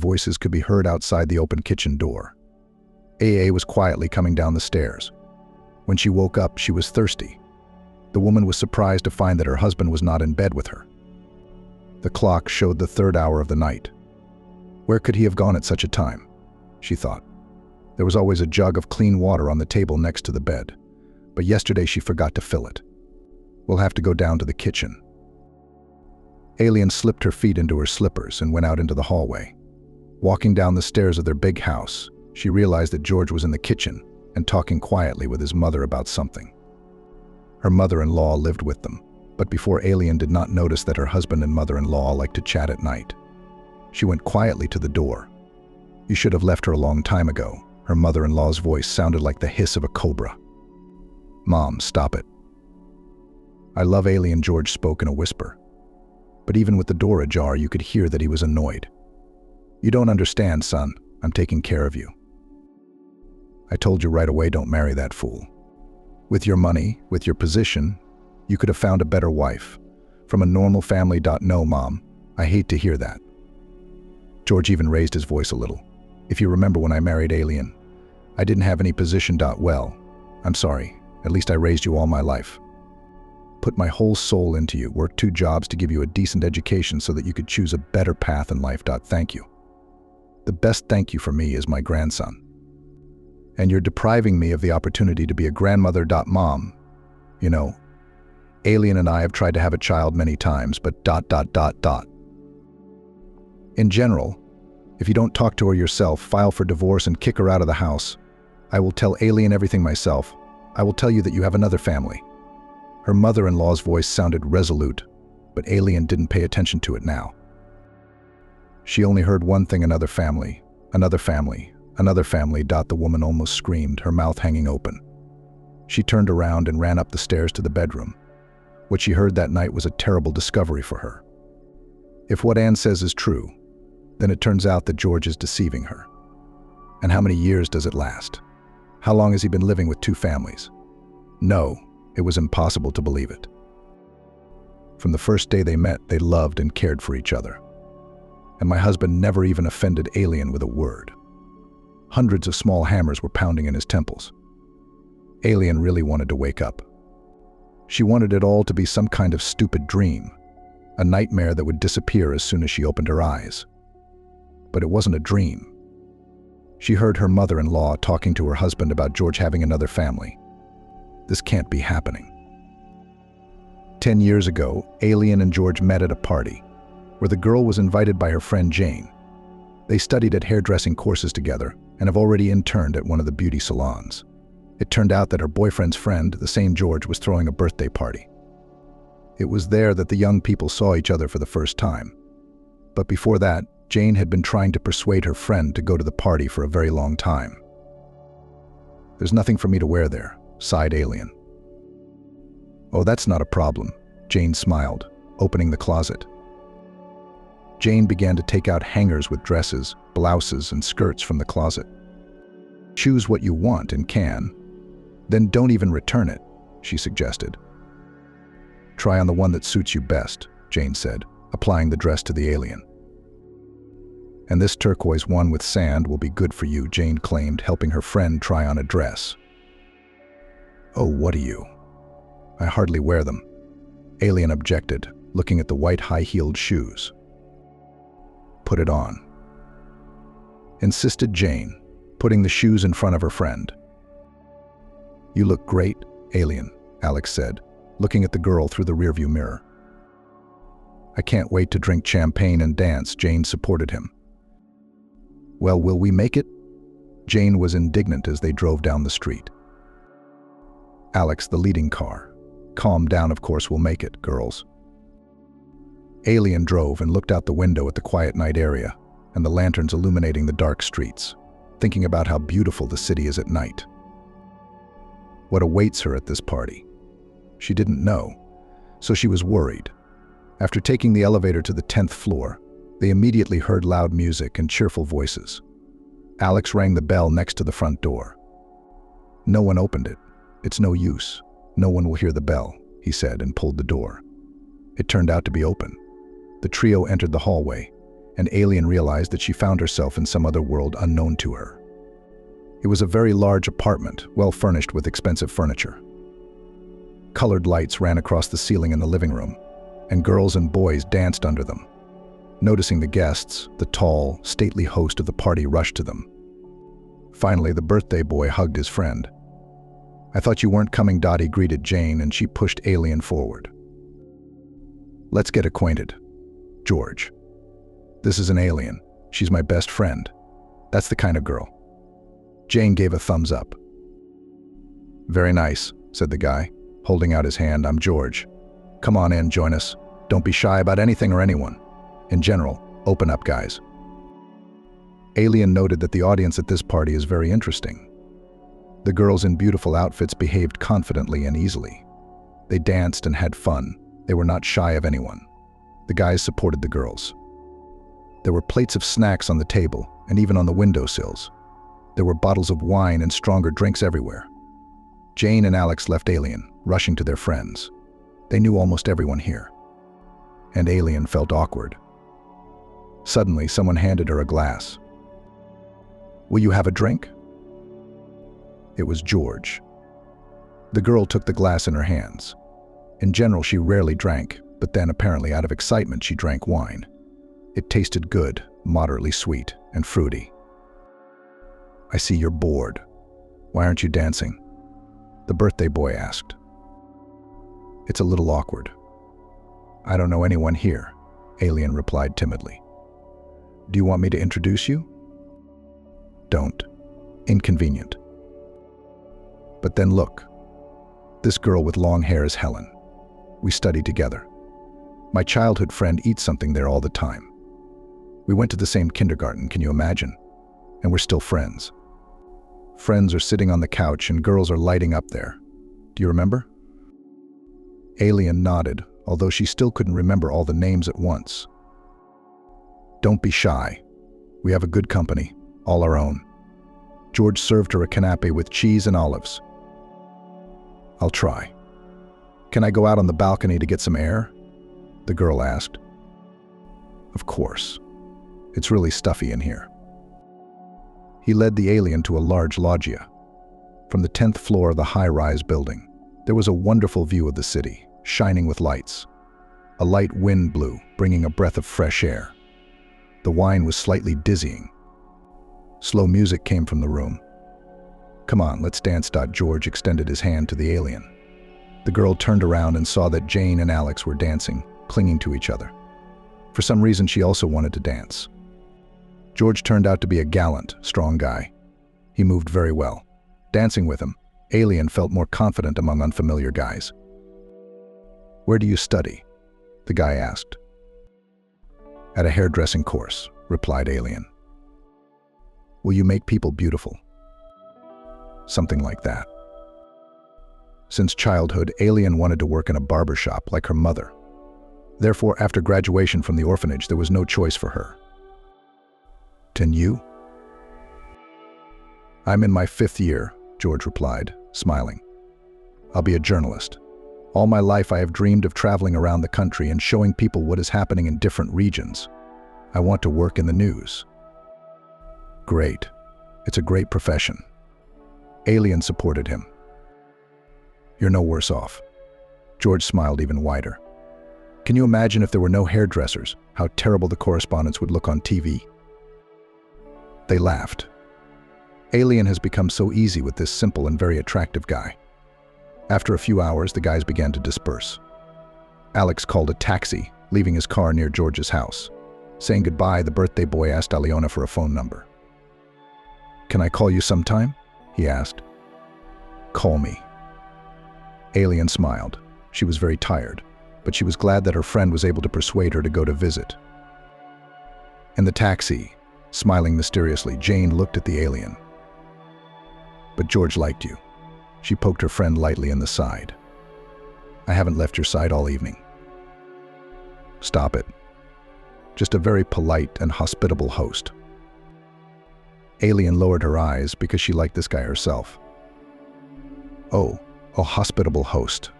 voices could be heard outside the open kitchen door. AA was quietly coming down the stairs. When she woke up, she was thirsty. The woman was surprised to find that her husband was not in bed with her. The clock showed the 3rd hour of the night. Where could he have gone at such a time? She thought. There was always a jug of clean water on the table next to the bed, but yesterday she forgot to fill it. We'll have to go down to the kitchen. Alien slipped her feet into her slippers and went out into the hallway. Walking down the stairs of their big house, she realized that George was in the kitchen and talking quietly with his mother about something. Her mother-in-law lived with them, but before Alien did not notice that her husband and mother-in-law liked to chat at night. She went quietly to the door. You should have left her a long time ago. Her mother-in-law's voice sounded like the hiss of a cobra. Mom, stop it. I love Alien, George spoke in a whisper. But even with the door ajar, you could hear that he was annoyed. You don't understand, son. I'm taking care of you. I told you right away, don't marry that fool. With your money, with your position, you could have found a better wife. From a normal family. No, Mom. I hate to hear that. George even raised his voice a little. If you remember when I married Alien, I didn't have any position. Well, I'm sorry. At least I raised you all my life. Put my whole soul into you, worked 2 jobs to give you a decent education so that you could choose a better path in life. Thank you. The best thank you for me is my grandson. And you're depriving me of the opportunity to be a grandmother. Mom, you know, Alien and I have tried to have a child many times, but ... In general, if you don't talk to her yourself, file for divorce and kick her out of the house. I will tell Alien everything myself. I will tell you that you have another family. Her mother-in-law's voice sounded resolute, but Alien didn't pay attention to it now. She only heard one thing: another family, another family, another family. The woman almost screamed, her mouth hanging open. She turned around and ran up the stairs to the bedroom. What she heard that night was a terrible discovery for her. If what Anne says is true, then it turns out that George is deceiving her. And how many years does it last? How long has he been living with 2 families? No, it was impossible to believe it. From the first day they met, they loved and cared for each other. And my husband never even offended Alien with a word. Hundreds of small hammers were pounding in his temples. Alien really wanted to wake up. She wanted it all to be some kind of stupid dream, a nightmare that would disappear as soon as she opened her eyes. But it wasn't a dream. She heard her mother-in-law talking to her husband about George having another family. This can't be happening. 10 years ago, Alien and George met at a party, where the girl was invited by her friend Jane. They studied at hairdressing courses together and have already interned at one of the beauty salons. It turned out that her boyfriend's friend, the same George, was throwing a birthday party. It was there that the young people saw each other for the first time. But before that, Jane had been trying to persuade her friend to go to the party for a very long time. There's nothing for me to wear there, sighed Alien. Oh, that's not a problem, Jane smiled, opening the closet. Jane began to take out hangers with dresses, blouses, and skirts from the closet. Choose what you want and can. Then don't even return it, she suggested. Try on the one that suits you best, Jane said, applying the dress to the alien. And this turquoise one with sand will be good for you, Jane claimed, helping her friend try on a dress. Oh, what are you? I hardly wear them, Alien objected, looking at the white high-heeled shoes. Put it on, insisted Jane, putting the shoes in front of her friend. You look great, Alien, Alex said, looking at the girl through the rearview mirror. I can't wait to drink champagne and dance, Jane supported him. Well, will we make it? Jane was indignant as they drove down the street. Alex, the leading car. Calm down, of course we'll make it, girls. Alien drove and looked out the window at the quiet night area and the lanterns illuminating the dark streets, thinking about how beautiful the city is at night. What awaits her at this party? She didn't know, so she was worried. After taking the elevator to the 10th floor, they immediately heard loud music and cheerful voices. Alex rang the bell next to the front door. No one opened it. It's no use. No one will hear the bell, he said, and pulled the door. It turned out to be open. The trio entered the hallway. and Alien realized that she found herself in some other world unknown to her. It was a very large apartment, well furnished with expensive furniture. Colored lights ran across the ceiling in the living room, and girls and boys danced under them. Noticing the guests, the tall, stately host of the party rushed to them. Finally, the birthday boy hugged his friend. "I thought you weren't coming," Dottie greeted Jane, and she pushed Alien forward. "Let's get acquainted. George. This is an alien. She's my best friend. That's the kind of girl." Jane gave a thumbs up. "Very nice," said the guy, holding out his hand. "I'm George. Come on in, join us. Don't be shy about anything or anyone. In general, open up, guys." Alien noted that the audience at this party is very interesting. The girls in beautiful outfits behaved confidently and easily. They danced and had fun. They were not shy of anyone. The guys supported the girls. There were plates of snacks on the table and even on the windowsills. There were bottles of wine and stronger drinks everywhere. Jane and Alex left Alien, rushing to their friends. They knew almost everyone here. And Alien felt awkward. Suddenly, someone handed her a glass. "Will you have a drink?" It was George. The girl took the glass in her hands. In general, she rarely drank, but then apparently out of excitement she drank wine. It tasted good, moderately sweet, and fruity. "I see you're bored. Why aren't you dancing?" the birthday boy asked. "It's a little awkward." "I don't know anyone here," Alien replied timidly. "Do you want me to introduce you?" "Don't. Inconvenient." "But then look. This girl with long hair is Helen. We studied together. My childhood friend eats something there all the time. We went to the same kindergarten, can you imagine? And we're still friends. Friends are sitting on the couch and girls are lighting up there. Do you remember?" Alien nodded, although she still couldn't remember all the names at once. "Don't be shy. We have a good company, all our own." George served her a canapé with cheese and olives. "I'll try. Can I go out on the balcony to get some air?" the girl asked. "Of course. It's really stuffy in here." He led the alien to a large loggia. From the 10th floor of the high-rise building, there was a wonderful view of the city, shining with lights. A light wind blew, bringing a breath of fresh air. The wine was slightly dizzying. Slow music came from the room. "Come on, let's dance." George extended his hand to the alien. The girl turned around and saw that Jane and Alex were dancing, clinging to each other. For some reason, she also wanted to dance. George turned out to be a gallant, strong guy. He moved very well. Dancing with him, Alien felt more confident among unfamiliar guys. "Where do you study?" the guy asked. "At a hairdressing course," replied Alien. "Will you make people beautiful?" "Something like that." Since childhood, Alien wanted to work in a barber shop like her mother. Therefore, after graduation from the orphanage, there was no choice for her. "And you?" "I'm in my 5th year," George replied, smiling. "I'll be a journalist. All my life I have dreamed of traveling around the country and showing people what is happening in different regions. I want to work in the news." "Great. It's a great profession." Alien supported him. "You're no worse off." George smiled even wider. "Can you imagine if there were no hairdressers, how terrible the correspondents would look on TV?" They laughed. Alien has become so easy with this simple and very attractive guy. After a few hours, the guys began to disperse. Alex called a taxi, leaving his car near George's house. Saying goodbye, the birthday boy asked Aliona for a phone number. "Can I call you sometime?" he asked. "Call me." Alien smiled. She was very tired, but she was glad that her friend was able to persuade her to go to visit. In the taxi, smiling mysteriously, Jane looked at the alien. "But George liked you." She poked her friend lightly in the side. "I haven't left your side all evening." "Stop it. Just a very polite and hospitable host." Alien lowered her eyes because she liked this guy herself. "Oh, a hospitable host.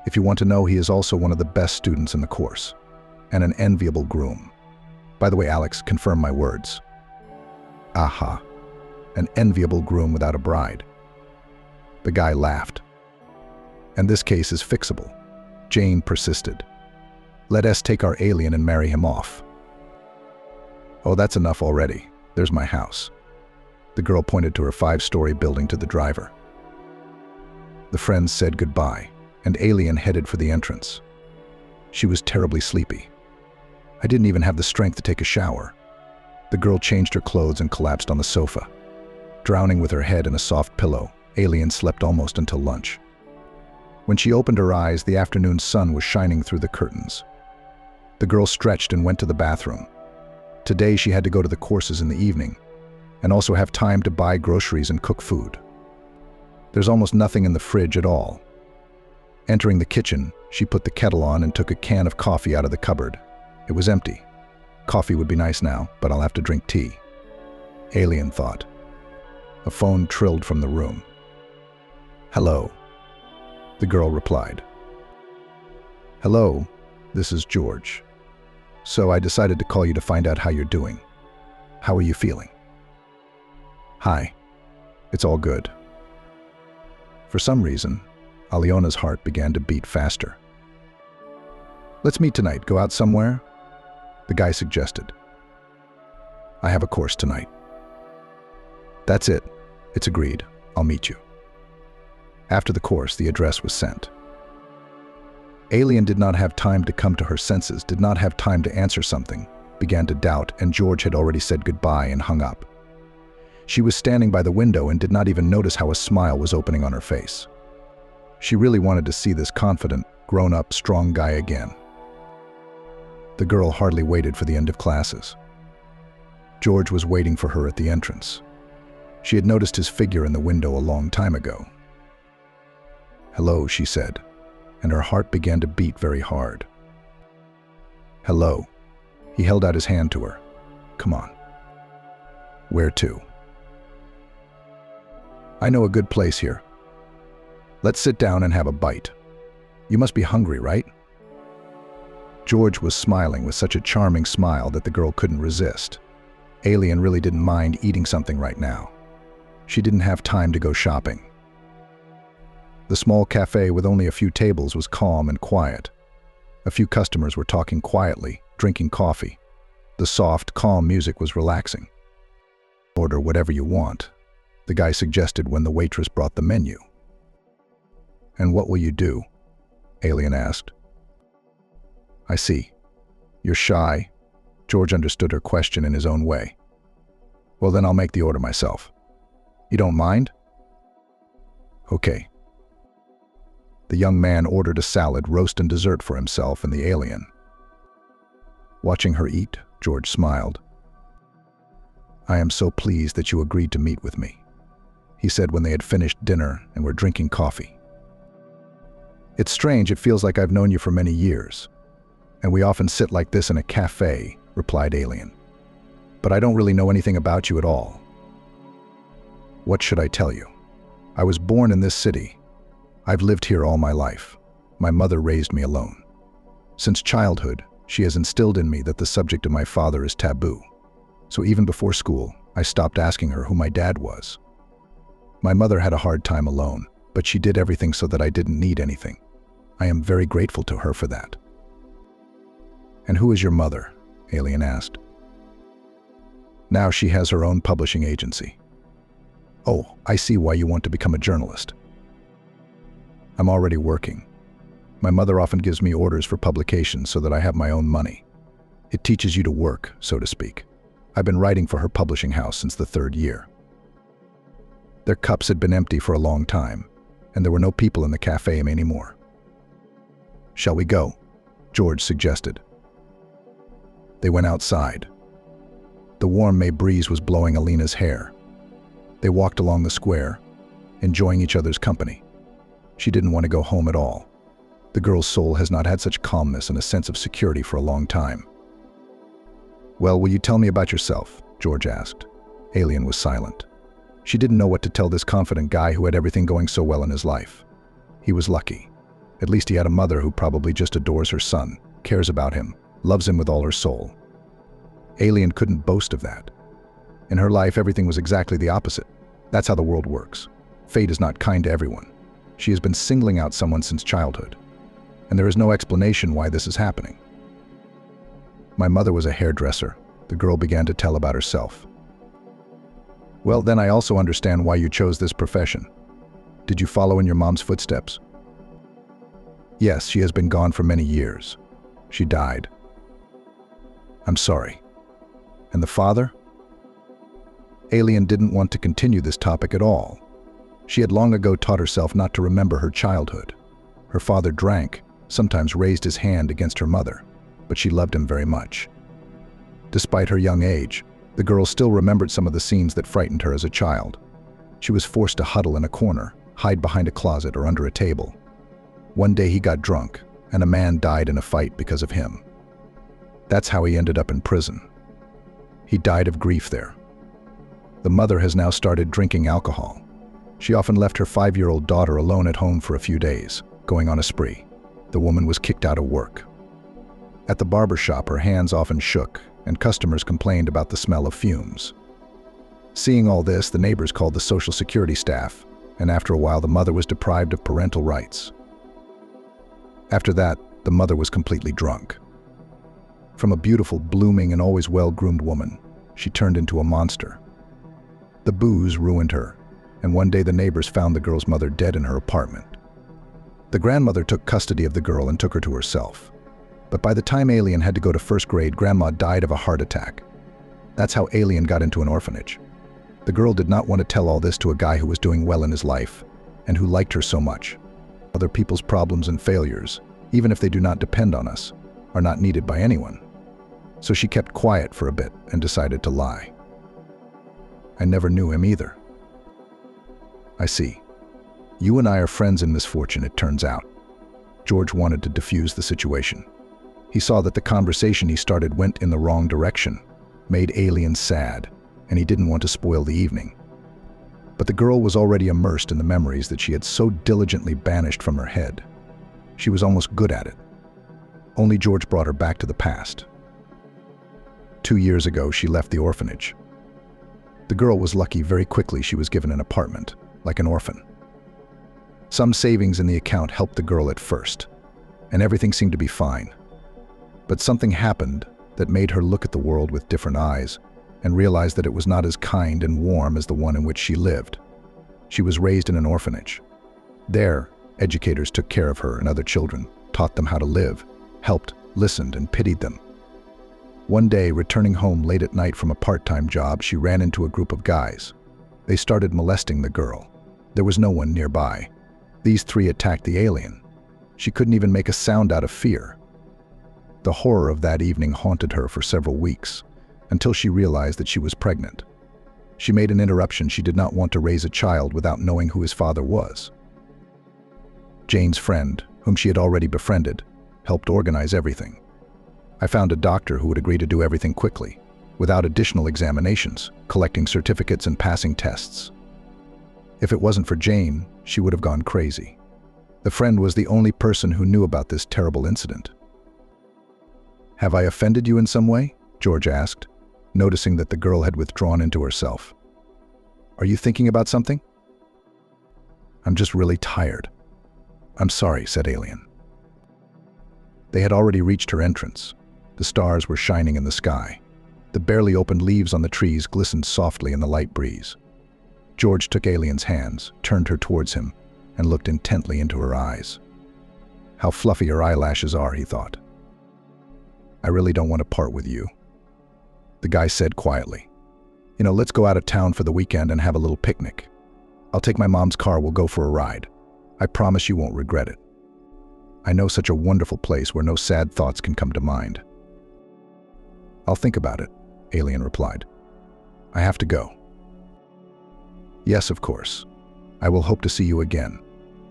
If you want to know, he is also one of the best students in the course, and an enviable groom. By the way, Alex, confirm my words. Aha. An enviable groom without a bride. The guy laughed. And this case is fixable. Jane persisted. Let us take our alien and marry him off. Oh, that's enough already. There's my house. The girl pointed to her 5-story building to the driver. The friends said goodbye, and Alien headed for the entrance. She was terribly sleepy. I didn't even have the strength to take a shower. The girl changed her clothes and collapsed on the sofa. Drowning with her head in a soft pillow, Alien slept almost until lunch. When she opened her eyes, the afternoon sun was shining through the curtains. The girl stretched and went to the bathroom. Today she had to go to the courses in the evening, and also have time to buy groceries and cook food. There's almost nothing in the fridge at all. Entering the kitchen, she put the kettle on and took a can of coffee out of the cupboard. It was empty. Coffee would be nice now, but I'll have to drink tea. Alien thought. A phone trilled from the room. Hello. The girl replied. Hello, this is George. So I decided to call you to find out how you're doing. How are you feeling? Hi. It's all good. For some reason, Aliona's heart began to beat faster. Let's meet tonight, go out somewhere? The guy suggested. I have a course tonight. That's it. It's agreed. I'll meet you. After the course, the address was sent. Alien did not have time to come to her senses, did not have time to answer something, began to doubt, and George had already said goodbye and hung up. She was standing by the window and did not even notice how a smile was opening on her face. She really wanted to see this confident, grown-up, strong guy again. The girl hardly waited for the end of classes. George was waiting for her at the entrance. She had noticed his figure in the window a long time ago. Hello, she said, and her heart began to beat very hard. Hello. He held out his hand to her. Come on. Where to? I know a good place here. Let's sit down and have a bite. You must be hungry, right? George was smiling with such a charming smile that the girl couldn't resist. Alien really didn't mind eating something right now. She didn't have time to go shopping. The small cafe with only a few tables was calm and quiet. A few customers were talking quietly, drinking coffee. The soft, calm music was relaxing. Order whatever you want, the guy suggested when the waitress brought the menu. And what will you do? Alien asked. I see. You're shy. George understood her question in his own way. Well, then I'll make the order myself. You don't mind? Okay. The young man ordered a salad, roast, and dessert for himself and the alien. Watching her eat, George smiled. I am so pleased that you agreed to meet with me, he said when they had finished dinner and were drinking coffee. It's strange, it feels like I've known you for many years. And we often sit like this in a cafe, replied Alien. But I don't really know anything about you at all. What should I tell you? I was born in this city. I've lived here all my life. My mother raised me alone. Since childhood, she has instilled in me that the subject of my father is taboo. So even before school, I stopped asking her who my dad was. My mother had a hard time alone, but she did everything so that I didn't need anything. I am very grateful to her for that. And who is your mother? Alien asked. Now she has her own publishing agency. Oh, I see why you want to become a journalist. I'm already working. My mother often gives me orders for publications so that I have my own money. It teaches you to work, so to speak. I've been writing for her publishing house since the 3rd year. Their cups had been empty for a long time, and there were no people in the cafe anymore. Shall we go? George suggested. They went outside. The warm May breeze was blowing Alina's hair. They walked along the square, enjoying each other's company. She didn't want to go home at all. The girl's soul has not had such calmness and a sense of security for a long time. Well, will you tell me about yourself? George asked. Alien was silent. She didn't know what to tell this confident guy who had everything going so well in his life. He was lucky. At least he had a mother who probably just adores her son, cares about him, loves him with all her soul. Alien couldn't boast of that. In her life, everything was exactly the opposite. That's how the world works. Fate is not kind to everyone. She has been singling out someone since childhood, and there is no explanation why this is happening. My mother was a hairdresser, the girl began to tell about herself. Well, then I also understand why you chose this profession. Did you follow in your mom's footsteps? Yes, she has been gone for many years. She died. I'm sorry. And the father? Alien didn't want to continue this topic at all. She had long ago taught herself not to remember her childhood. Her father drank, sometimes raised his hand against her mother, but she loved him very much. Despite her young age, the girl still remembered some of the scenes that frightened her as a child. She was forced to huddle in a corner, hide behind a closet or under a table. One day he got drunk, and a man died in a fight because of him. That's how he ended up in prison. He died of grief there. The mother has now started drinking alcohol. She often left her 5-year-old daughter alone at home for a few days, going on a spree. The woman was kicked out of work. At the barber shop, her hands often shook, and customers complained about the smell of fumes. Seeing all this, the neighbors called the Social Security staff, and after a while the mother was deprived of parental rights. After that, the mother was completely drunk. From a beautiful, blooming, and always well-groomed woman, she turned into a monster. The booze ruined her, and one day the neighbors found the girl's mother dead in her apartment. The grandmother took custody of the girl and took her to herself. But by the time Alien had to go to first grade, Grandma died of a heart attack. That's how Alien got into an orphanage. The girl did not want to tell all this to a guy who was doing well in his life, and who liked her so much. Other people's problems and failures, even if they do not depend on us, are not needed by anyone. So she kept quiet for a bit and decided to lie. I never knew him either. I see. You and I are friends in misfortune, it turns out. George wanted to defuse the situation. He saw that the conversation he started went in the wrong direction, made Alien sad, and he didn't want to spoil the evening. But the girl was already immersed in the memories that she had so diligently banished from her head. She was almost good at it. Only George brought her back to the past. 2 years ago, she left the orphanage. The girl was lucky. Very quickly she was given an apartment, like an orphan. Some savings in the account helped the girl at first, and everything seemed to be fine. But something happened that made her look at the world with different eyes and realize that it was not as kind and warm as the one in which she lived. She was raised in an orphanage. There, educators took care of her and other children, taught them how to live, helped, listened, and pitied them. One day, returning home late at night from a part-time job, she ran into a group of guys. They started molesting the girl. There was no one nearby. These 3 attacked the alien. She couldn't even make a sound out of fear. The horror of that evening haunted her for several weeks, until she realized that she was pregnant. She made an interruption. She did not want to raise a child without knowing who his father was. Jane's friend, whom she had already befriended, helped organize everything. I found a doctor who would agree to do everything quickly, without additional examinations, collecting certificates and passing tests. If it wasn't for Jane, she would have gone crazy. The friend was the only person who knew about this terrible incident. "Have I offended you in some way?" George asked, noticing that the girl had withdrawn into herself. "Are you thinking about something?" "I'm just really tired." "I'm sorry," said Alien. They had already reached her entrance. The stars were shining in the sky. The barely opened leaves on the trees glistened softly in the light breeze. George took Alien's hands, turned her towards him, and looked intently into her eyes. How fluffy her eyelashes are, he thought. "I really don't want to part with you." The guy said quietly, "Let's go out of town for the weekend and have a little picnic. I'll take my mom's car, we'll go for a ride. I promise you won't regret it. I know such a wonderful place where no sad thoughts can come to mind." "I'll think about it," Alien replied. "I have to go." "Yes, of course. I will hope to see you again."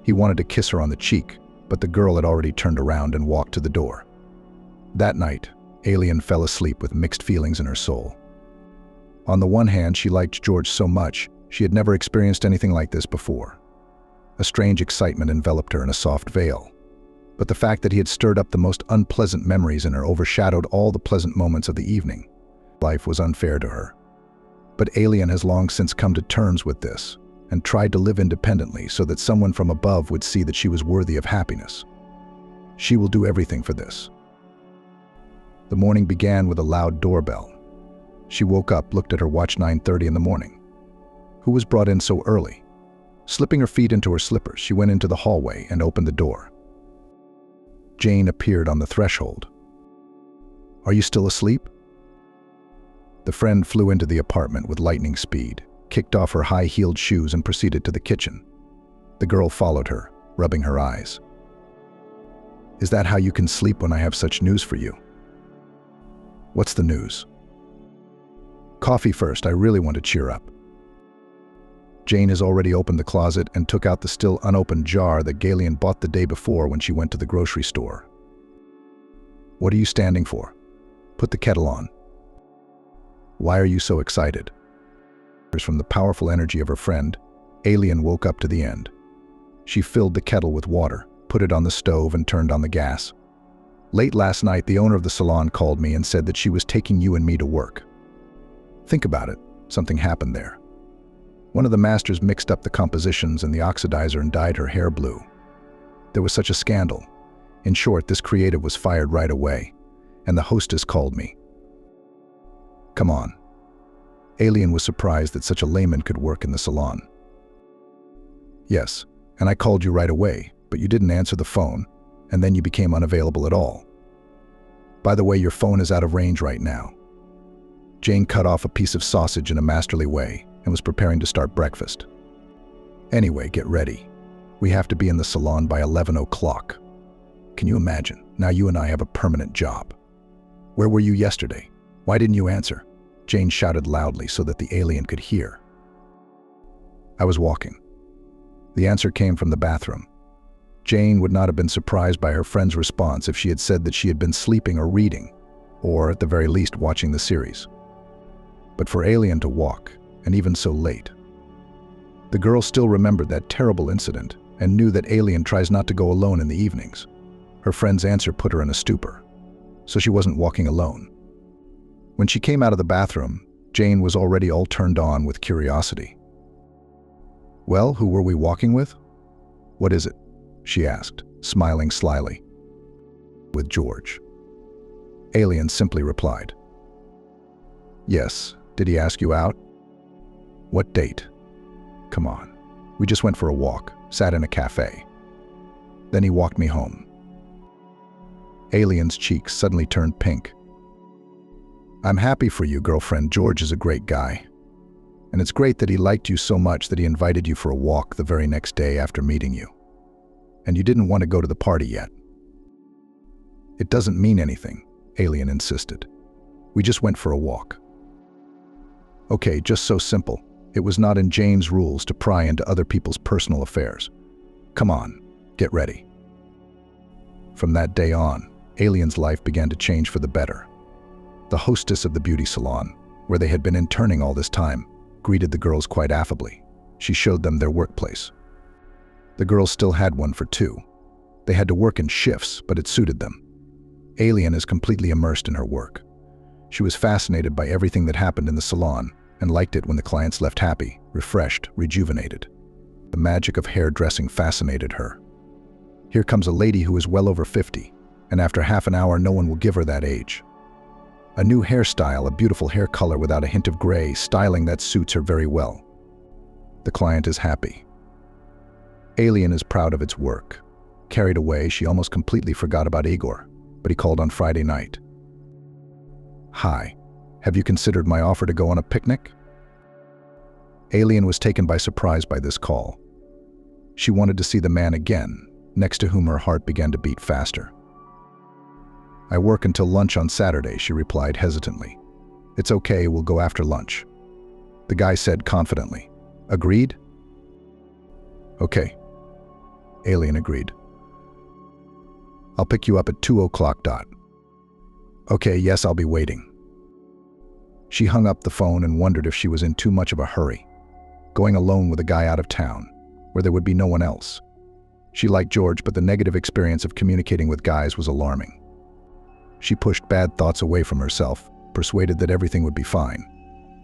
He wanted to kiss her on the cheek, but the girl had already turned around and walked to the door. That night, Alien fell asleep with mixed feelings in her soul. On the one hand, she liked George so much, she had never experienced anything like this before. A strange excitement enveloped her in a soft veil. But the fact that he had stirred up the most unpleasant memories in her overshadowed all the pleasant moments of the evening. life was unfair to her. But Alien has long since come to terms with this and tried to live independently so that someone from above would see that she was worthy of happiness. She will do everything for this. The morning began with a loud doorbell. She woke up, looked at her watch. 9:30 in the morning. Who was brought in so early? Slipping her feet into her slippers, she went into the hallway and opened the door. Jane appeared on the threshold. "Are you still asleep?" The friend flew into the apartment with lightning speed, kicked off her high-heeled shoes and proceeded to the kitchen. The girl followed her, rubbing her eyes. "Is that how you can sleep when I have such news for you?" "What's the news?" "Coffee first, I really want to cheer up." Jane has already opened the closet and took out the still unopened jar that Galen bought the day before when she went to the grocery store. "What are you standing for? Put the kettle on." "Why are you so excited?" From the powerful energy of her friend, Alien woke up to the end. She filled the kettle with water, put it on the stove and turned on the gas. "Late last night, the owner of the salon called me and said that she was taking you and me to work. Think about it, something happened there. One of the masters mixed up the compositions in the oxidizer and dyed her hair blue. There was such a scandal. In short, this creative was fired right away, and the hostess called me." "Come on." Alien was surprised that such a layman could work in the salon. "Yes, and I called you right away, but you didn't answer the phone, and then you became unavailable at all. By the way, your phone is out of range right now." Jane cut off a piece of sausage in a masterly way and was preparing to start breakfast. "Anyway, get ready. We have to be in the salon by 11 o'clock. Can you imagine? Now you and I have a permanent job. Where were you yesterday? Why didn't you answer?" Jane shouted loudly so that the alien could hear. "I was walking." The answer came from the bathroom. Jane would not have been surprised by her friend's response if she had said that she had been sleeping or reading, or at the very least watching the series. But for Alien to walk, and even so late. The girl still remembered that terrible incident and knew that Alien tries not to go alone in the evenings. Her friend's answer put her in a stupor, so she wasn't walking alone. When she came out of the bathroom, Jane was already all turned on with curiosity. "Well, who were we walking with?" "What is it?" she asked, smiling slyly. "With George." Alien simply replied. "Yes, did he ask you out?" "What date?" "Come on. We just went for a walk, sat in a cafe. Then he walked me home." Alien's cheeks suddenly turned pink. "I'm happy for you, girlfriend. George is a great guy. And it's great that he liked you so much that he invited you for a walk the very next day after meeting you. And you didn't want to go to the party yet." "It doesn't mean anything," Alien insisted. "We just went for a walk." Okay, just so simple. It was not in Jane's rules to pry into other people's personal affairs. "Come on, get ready." From that day on, Alien's life began to change for the better. The hostess of the beauty salon, where they had been interning all this time, greeted the girls quite affably. She showed them their workplace. The girls still had one for two. They had to work in shifts, but it suited them. Alien is completely immersed in her work. She was fascinated by everything that happened in the salon and liked it when the clients left happy, refreshed, rejuvenated. The magic of hairdressing fascinated her. Here comes a lady who is well over 50, and after half an hour no one will give her that age. A new hairstyle, a beautiful hair color without a hint of gray, styling that suits her very well. The client is happy. Alien is proud of its work. Carried away, she almost completely forgot about Igor, but he called on Friday night. "Hi, have you considered my offer to go on a picnic?" Alien was taken by surprise by this call. She wanted to see the man again, next to whom her heart began to beat faster. "I work until lunch on Saturday," she replied hesitantly. "It's okay, we'll go after lunch." The guy said confidently. "Agreed?" "Okay." Alien agreed. "I'll pick you up at 2 o'clock dot." "Okay, yes, I'll be waiting." She hung up the phone and wondered if she was in too much of a hurry, going alone with a guy out of town, where there would be no one else. She liked George, but the negative experience of communicating with guys was alarming. She pushed bad thoughts away from herself persuaded that everything would be fine.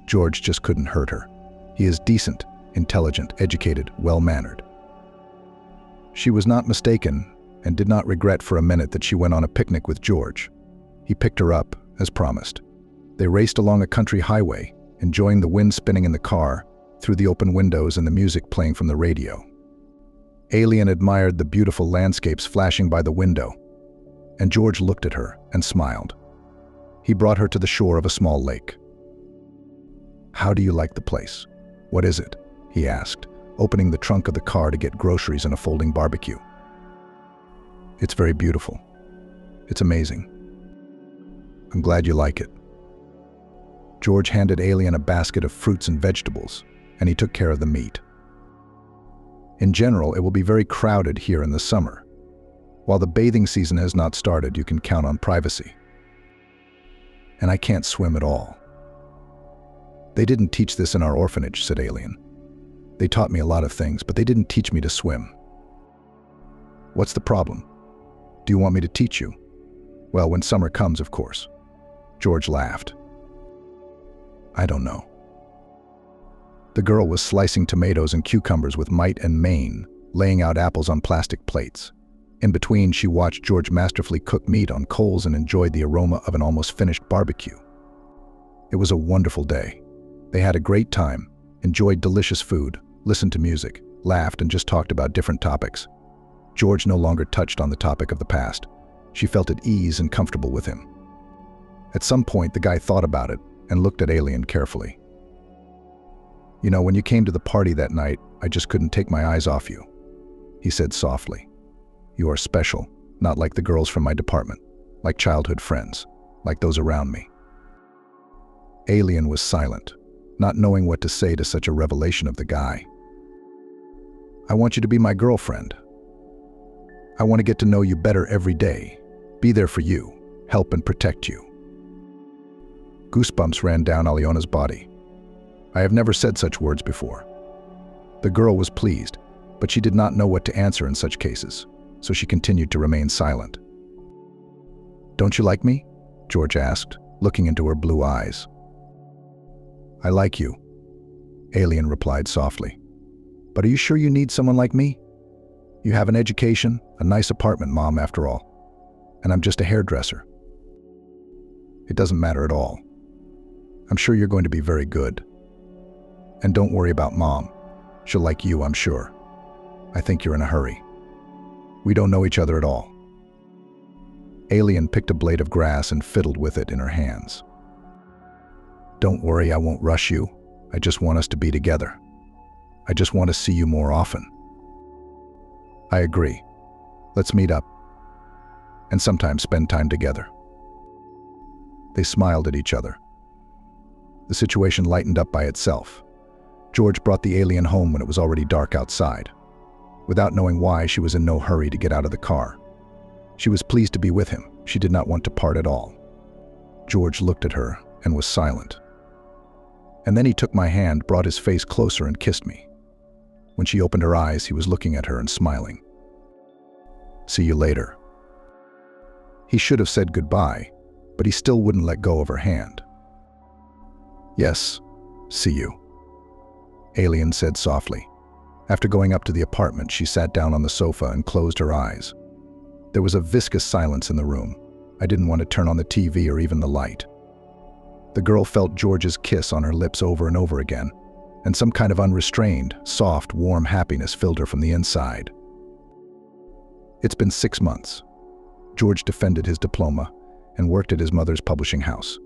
George just couldn't hurt her. He is decent, intelligent, educated, well-mannered. She was not mistaken and did not regret for a minute that she went on a picnic with George. He picked her up, as promised. They raced along a country highway, enjoying the wind spinning in the car, through the open windows and the music playing from the radio. Alien admired the beautiful landscapes flashing by the window, and George looked at her and smiled. He brought her to the shore of a small lake. "How do you like the place? What is it?" he asked, opening the trunk of the car to get groceries and a folding barbecue. "It's very beautiful. It's amazing. I'm glad you like it." George handed Alien a basket of fruits and vegetables, and he took care of the meat. "In general, it will be very crowded here in the summer. While the bathing season has not started, you can count on privacy. And I can't swim at all." "They didn't teach this in our orphanage," said Alien. "They taught me a lot of things, but they didn't teach me to swim." "What's the problem? Do you want me to teach you?" "Well, when summer comes, of course." George laughed. "I don't know." The girl was slicing tomatoes and cucumbers with might and main, laying out apples on plastic plates. In between, she watched George masterfully cook meat on coals and enjoyed the aroma of an almost finished barbecue. It was a wonderful day. They had a great time, enjoyed delicious food, listened to music, laughed, and just talked about different topics. George no longer touched on the topic of the past. She felt at ease and comfortable with him. At some point, the guy thought about it and looked at Alien carefully. "You know, when you came to the party that night, I just couldn't take my eyes off you," he said softly. "You are special, not like the girls from my department, like childhood friends, like those around me." Alien was silent, not knowing what to say to such a revelation of the guy. "I want you to be my girlfriend. I want to get to know you better every day, be there for you, help and protect you." Goosebumps ran down Aliona's body. I have never said such words before. The girl was pleased, but she did not know what to answer in such cases, so she continued to remain silent. "Don't you like me?" George asked, looking into her blue eyes. "I like you," Alien replied softly. "But are you sure you need someone like me? You have an education, a nice apartment, Mom, after all. And I'm just a hairdresser." "It doesn't matter at all. I'm sure you're going to be very good. And don't worry about Mom. She'll like you, I'm sure. I think you're in a hurry. We don't know each other at all." Alien picked a blade of grass and fiddled with it in her hands. "Don't worry, I won't rush you. I just want us to be together. I just want to see you more often." "I agree. Let's meet up. And sometimes spend time together." They smiled at each other. The situation lightened up by itself. George brought the alien home when it was already dark outside. Without knowing why, she was in no hurry to get out of the car. She was pleased to be with him. She did not want to part at all. George looked at her and was silent. And then he took my hand, brought his face closer, and kissed me. When she opened her eyes, he was looking at her and smiling. "See you later." He should have said goodbye, but he still wouldn't let go of her hand. "Yes, see you," Alien said softly. After going up to the apartment, she sat down on the sofa and closed her eyes. There was a viscous silence in the room. I didn't want to turn on the TV or even the light. The girl felt George's kiss on her lips over and over again, and some kind of unrestrained, soft, warm happiness filled her from the inside. It's been 6 months. George defended his diploma and worked at his mother's publishing house.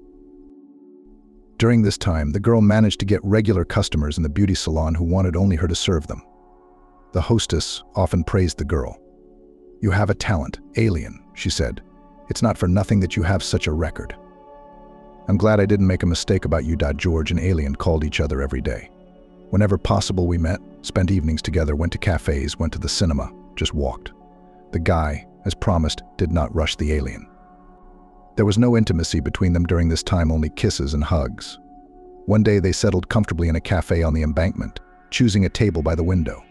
During this time, the girl managed to get regular customers in the beauty salon who wanted only her to serve them. The hostess often praised the girl. "You have a talent, Alien," she said. "It's not for nothing that you have such a record." "I'm glad I didn't make a mistake about you." George and Alien called each other every day. Whenever possible, we met, spent evenings together, went to cafes, went to the cinema, just walked. The guy, as promised, did not rush the alien. There was no intimacy between them during this time, only kisses and hugs. One day they settled comfortably in a cafe on the embankment, choosing a table by the window.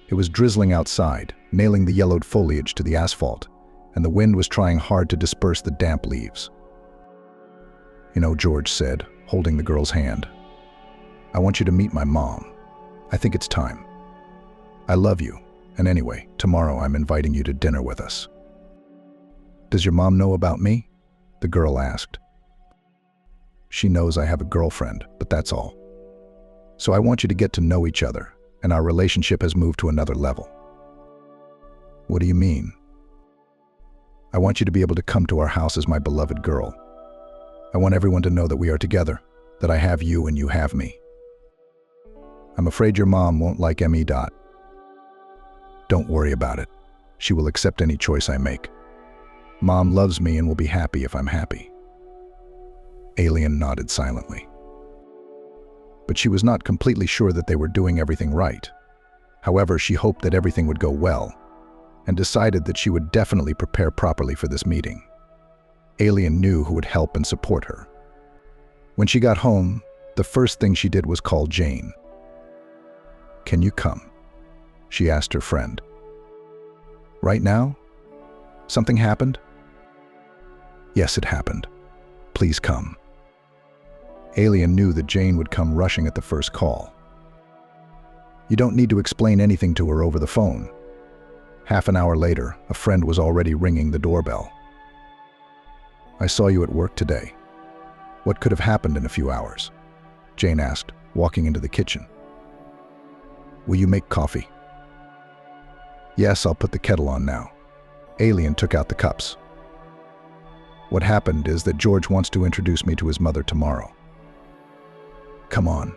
It was drizzling outside, nailing the yellowed foliage to the asphalt, and the wind was trying hard to disperse the damp leaves. George said, holding the girl's hand. I want you to meet my mom. I think it's time. I love you, and anyway, tomorrow I'm inviting you to dinner with us. Does your mom know about me? The girl asked. She knows I have a girlfriend, but that's all. So I want you to get to know each other, and our relationship has moved to another level. What do you mean? I want you to be able to come to our house as my beloved girl. I want everyone to know that we are together, that I have you and you have me. I'm afraid your mom won't like me. Don't worry about it. She will accept any choice I make. Mom loves me and will be happy if I'm happy. Alien nodded silently. But she was not completely sure that they were doing everything right. However, she hoped that everything would go well, and decided that she would definitely prepare properly for this meeting. Alien knew who would help and support her. When she got home, the first thing she did was call Jane. Can you come? She asked her friend. Right now? Something happened? Yes, it happened. Please come. Alien knew that Jane would come rushing at the first call. You don't need to explain anything to her over the phone. Half an hour later, a friend was already ringing the doorbell. I saw you at work today. What could have happened in a few hours? Jane asked, walking into the kitchen. Will you make coffee? Yes, I'll put the kettle on now. Alien took out the cups. What happened is that George wants to introduce me to his mother tomorrow. Come on.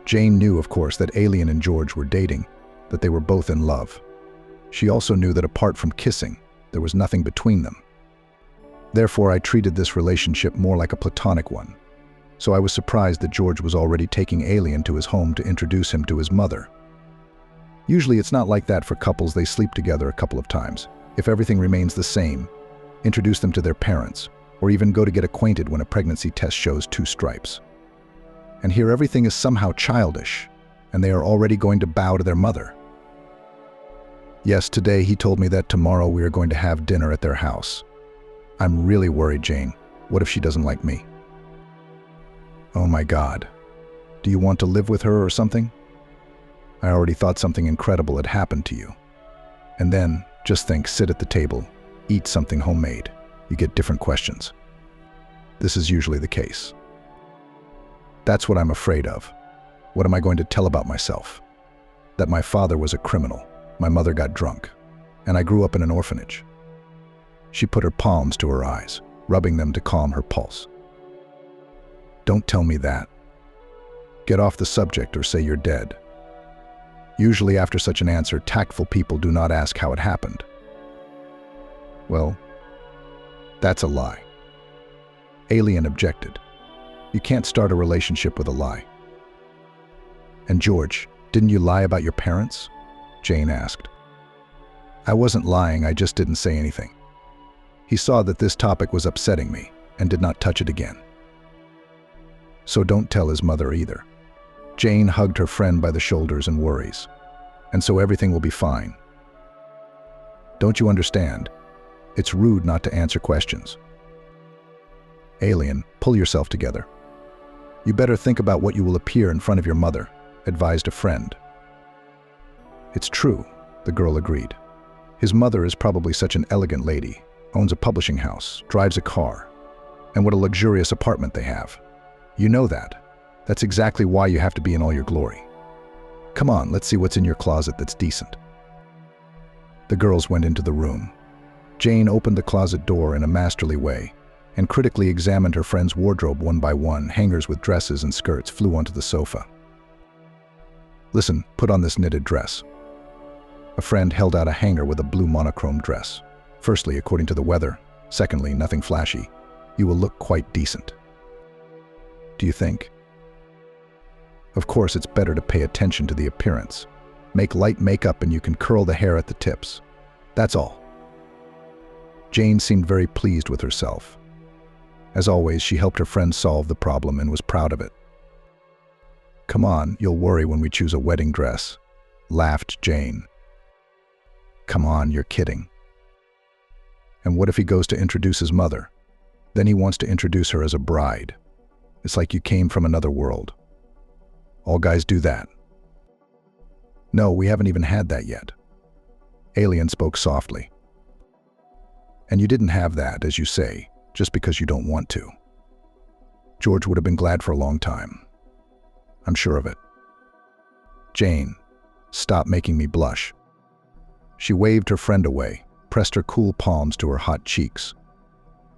Jane knew, of course, that Alien and George were dating, that they were both in love. She also knew that apart from kissing, there was nothing between them. Therefore, I treated this relationship more like a platonic one. So I was surprised that George was already taking Alien to his home to introduce him to his mother. Usually it's not like that for couples. They sleep together a couple of times. If everything remains the same, introduce them to their parents, or even go to get acquainted when a pregnancy test shows 2 stripes. And here everything is somehow childish, and they are already going to bow to their mother. Yes, today he told me that tomorrow we are going to have dinner at their house. I'm really worried, Jane. What if she doesn't like me? Oh my God. Do you want to live with her or something? I already thought something incredible had happened to you. And then, just think, sit at the table, eat something homemade. You get different questions. This is usually the case. That's what I'm afraid of. What am I going to tell about myself? That my father was a criminal, my mother got drunk, and I grew up in an orphanage. She put her palms to her eyes, rubbing them to calm her pulse. Don't tell me that. Get off the subject or say you're dead. Usually after such an answer, tactful people do not ask how it happened. Well, that's a lie. Alien objected. You can't start a relationship with a lie. And George, didn't you lie about your parents? Jane asked. I wasn't lying, I just didn't say anything. He saw that this topic was upsetting me and did not touch it again. So don't tell his mother either. Jane hugged her friend by the shoulders and worries. And so everything will be fine. Don't you understand? It's rude not to answer questions. Alien, pull yourself together. You better think about what you will appear in front of your mother, advised a friend. It's true, the girl agreed. His mother is probably such an elegant lady, owns a publishing house, drives a car, and what a luxurious apartment they have. You know that. That's exactly why you have to be in all your glory. Come on, let's see what's in your closet that's decent. The girls went into the room. Jane opened the closet door in a masterly way and critically examined her friend's wardrobe one by one. Hangers with dresses and skirts flew onto the sofa. Listen, put on this knitted dress. A friend held out a hanger with a blue monochrome dress. Firstly, according to the weather. Secondly, nothing flashy. You will look quite decent. Do you think? Of course, it's better to pay attention to the appearance. Make light makeup and you can curl the hair at the tips. That's all. Jane seemed very pleased with herself. As always, she helped her friend solve the problem and was proud of it. Come on, you'll worry when we choose a wedding dress, laughed Jane. Come on, you're kidding. And what if he goes to introduce his mother? Then he wants to introduce her as a bride. It's like you came from another world. All guys do that. No, we haven't even had that yet. Alien spoke softly. And you didn't have that, as you say, just because you don't want to. George would have been glad for a long time. I'm sure of it. Jane, stop making me blush. She waved her friend away, pressed her cool palms to her hot cheeks.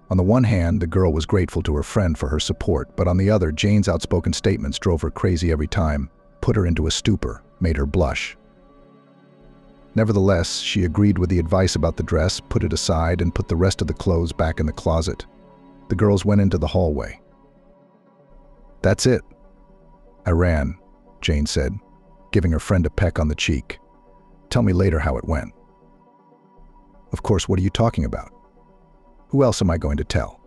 On the one hand, the girl was grateful to her friend for her support, but on the other, Jane's outspoken statements drove her crazy every time, put her into a stupor, made her blush. Nevertheless, she agreed with the advice about the dress, put it aside, and put the rest of the clothes back in the closet. The girls went into the hallway. That's it. I ran, Jane said, giving her friend a peck on the cheek. Tell me later how it went. Of course, what are you talking about? Who else am I going to tell?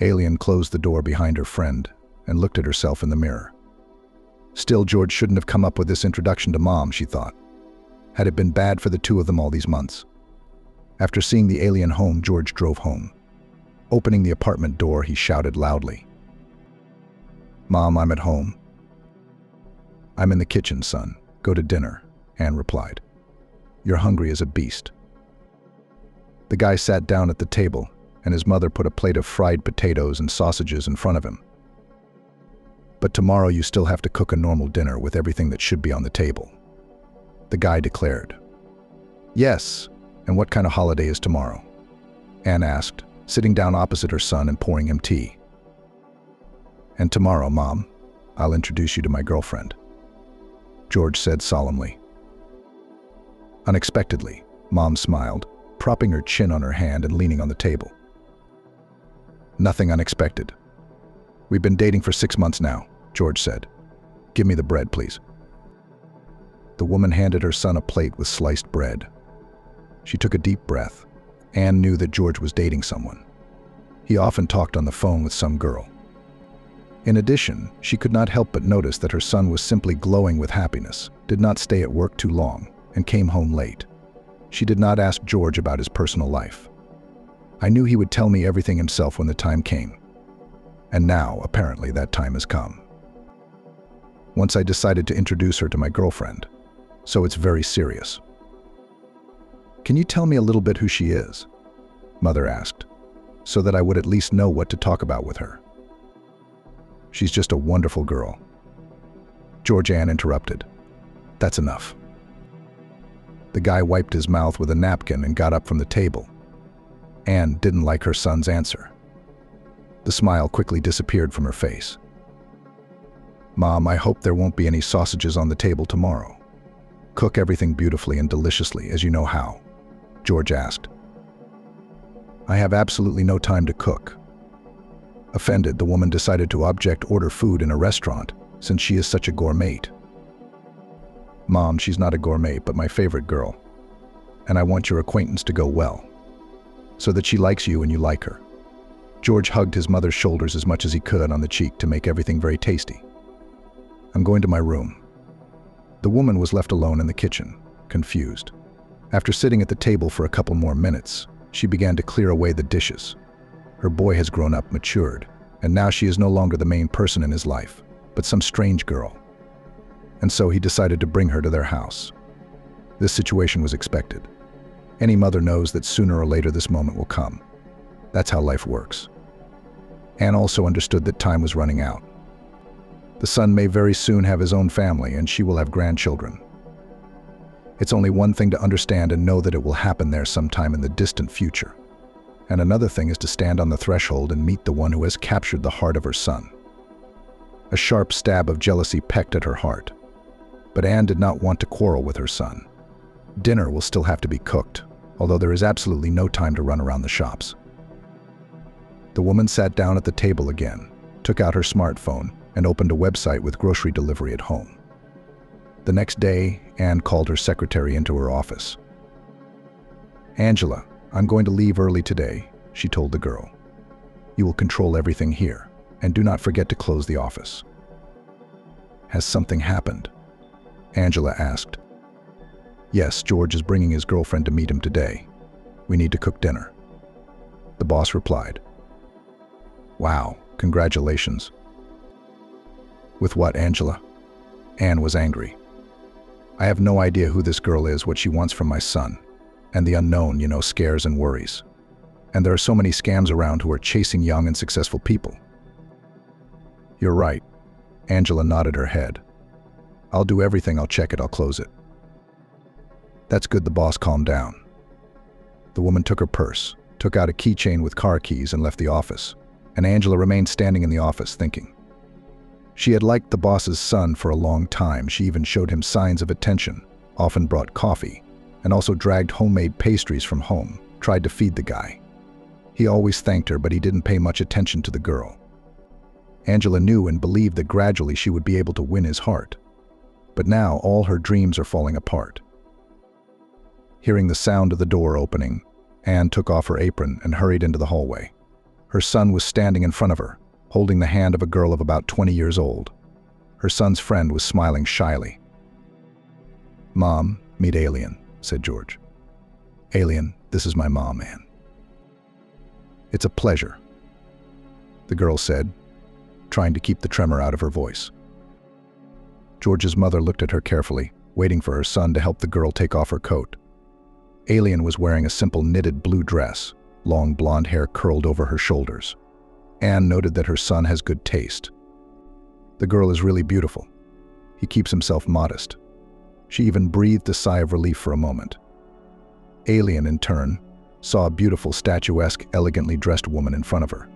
Alien closed the door behind her friend and looked at herself in the mirror. Still, George shouldn't have come up with this introduction to Mom, she thought. Had it been bad for the two of them all these months? After seeing the alien home, George drove home. Opening the apartment door, he shouted loudly. Mom, I'm at home. I'm in the kitchen, son. Go to dinner, Anne replied. You're hungry as a beast. The guy sat down at the table, and his mother put a plate of fried potatoes and sausages in front of him. But tomorrow you still have to cook a normal dinner with everything that should be on the table, the guy declared. Yes, and what kind of holiday is tomorrow? Anne asked, sitting down opposite her son and pouring him tea. And tomorrow, Mom, I'll introduce you to my girlfriend, George said solemnly. Unexpectedly, Mom smiled, propping her chin on her hand and leaning on the table. Nothing unexpected. We've been dating for 6 months now, George said. Give me the bread, please. The woman handed her son a plate with sliced bread. She took a deep breath. Anne knew that George was dating someone. He often talked on the phone with some girl. In addition, she could not help but notice that her son was simply glowing with happiness, did not stay at work too long, and came home late. She did not ask George about his personal life. I knew he would tell me everything himself when the time came. And now, apparently, that time has come. Once I decided to introduce her to my girlfriend, so it's very serious. Can you tell me a little bit who she is? Mother asked, so that I would at least know what to talk about with her. She's just a wonderful girl. Anne interrupted. That's enough. The guy wiped his mouth with a napkin and got up from the table. Anne didn't like her son's answer. The smile quickly disappeared from her face. Mom, I hope there won't be any sausages on the table tomorrow. Cook everything beautifully and deliciously, as you know how, George asked. I have absolutely no time to cook. Offended, the woman decided to order food in a restaurant, since she is such a gourmet. Mom, she's not a gourmet, but my favorite girl. And I want your acquaintance to go well, so that she likes you and you like her. George hugged his mother's shoulders as much as he could on the cheek to make everything very tasty. I'm going to my room. The woman was left alone in the kitchen, confused. After sitting at the table for a couple more minutes, she began to clear away the dishes. Her boy has grown up, matured, and now she is no longer the main person in his life, but some strange girl. And so he decided to bring her to their house. This situation was expected. Any mother knows that sooner or later this moment will come. That's how life works. Anne also understood that time was running out. The son may very soon have his own family, and she will have grandchildren. It's only one thing to understand and know that it will happen there sometime in the distant future. And another thing is to stand on the threshold and meet the one who has captured the heart of her son. A sharp stab of jealousy pecked at her heart. But Anne did not want to quarrel with her son. Dinner will still have to be cooked, although there is absolutely no time to run around the shops. The woman sat down at the table again, took out her smartphone, and opened a website with grocery delivery at home. The next day, Anne called her secretary into her office. Angela, I'm going to leave early today, she told the girl. You will control everything here, and do not forget to close the office. Has something happened? Angela asked. Yes, George is bringing his girlfriend to meet him today. We need to cook dinner. The boss replied. Wow, congratulations. With what, Angela? Anne was angry. I have no idea who this girl is, what she wants from my son. And the unknown, scares and worries. And there are so many scams around who are chasing young and successful people. You're right. Angela nodded her head. I'll do everything, I'll check it, I'll close it. That's good, the boss calmed down. The woman took her purse, took out a keychain with car keys and left the office. And Angela remained standing in the office thinking. She had liked the boss's son for a long time. She even showed him signs of attention, often brought coffee, and also dragged homemade pastries from home, tried to feed the guy. He always thanked her, but he didn't pay much attention to the girl. Angela knew and believed that gradually she would be able to win his heart. But now all her dreams are falling apart. Hearing the sound of the door opening, Anne took off her apron and hurried into the hallway. Her son was standing in front of her, holding the hand of a girl of about 20 years old. Her son's friend was smiling shyly. "Mom, meet Alien," said George. "Alien, this is my mom, Anne." "It's a pleasure," the girl said, trying to keep the tremor out of her voice. George's mother looked at her carefully, waiting for her son to help the girl take off her coat. Alien was wearing a simple knitted blue dress, long blonde hair curled over her shoulders. Anne noted that her son has good taste. The girl is really beautiful. He keeps himself modest. She even breathed a sigh of relief for a moment. Alien, in turn, saw a beautiful, statuesque, elegantly dressed woman in front of her.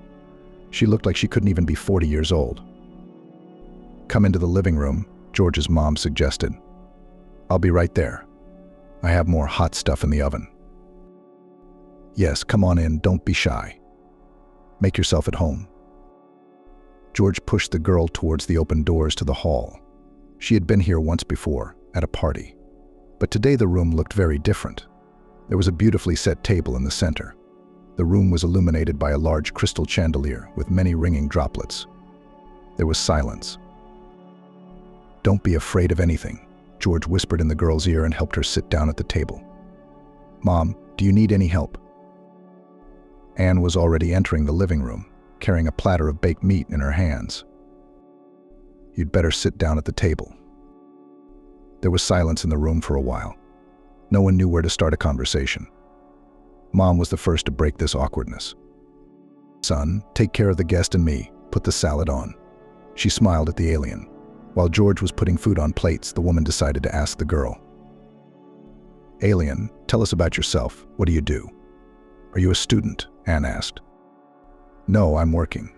She looked like she couldn't even be 40 years old. "Come into the living room," George's mom suggested. "I'll be right there. I have more hot stuff in the oven." "Yes, come on in, don't be shy. Make yourself at home." George pushed the girl towards the open doors to the hall. She had been here once before, at a party. But today the room looked very different. There was a beautifully set table in the center. The room was illuminated by a large crystal chandelier with many ringing droplets. There was silence. "Don't be afraid of anything," George whispered in the girl's ear and helped her sit down at the table. "Mom, do you need any help?" Anne was already entering the living room, carrying a platter of baked meat in her hands. "You'd better sit down at the table." There was silence in the room for a while. No one knew where to start a conversation. Mom was the first to break this awkwardness. "Son, take care of the guest and me. Put the salad on." She smiled at the alien. While George was putting food on plates, the woman decided to ask the girl. "Alien, tell us about yourself. What do you do?" "Are you a student?" Anne asked. "No, I'm working,"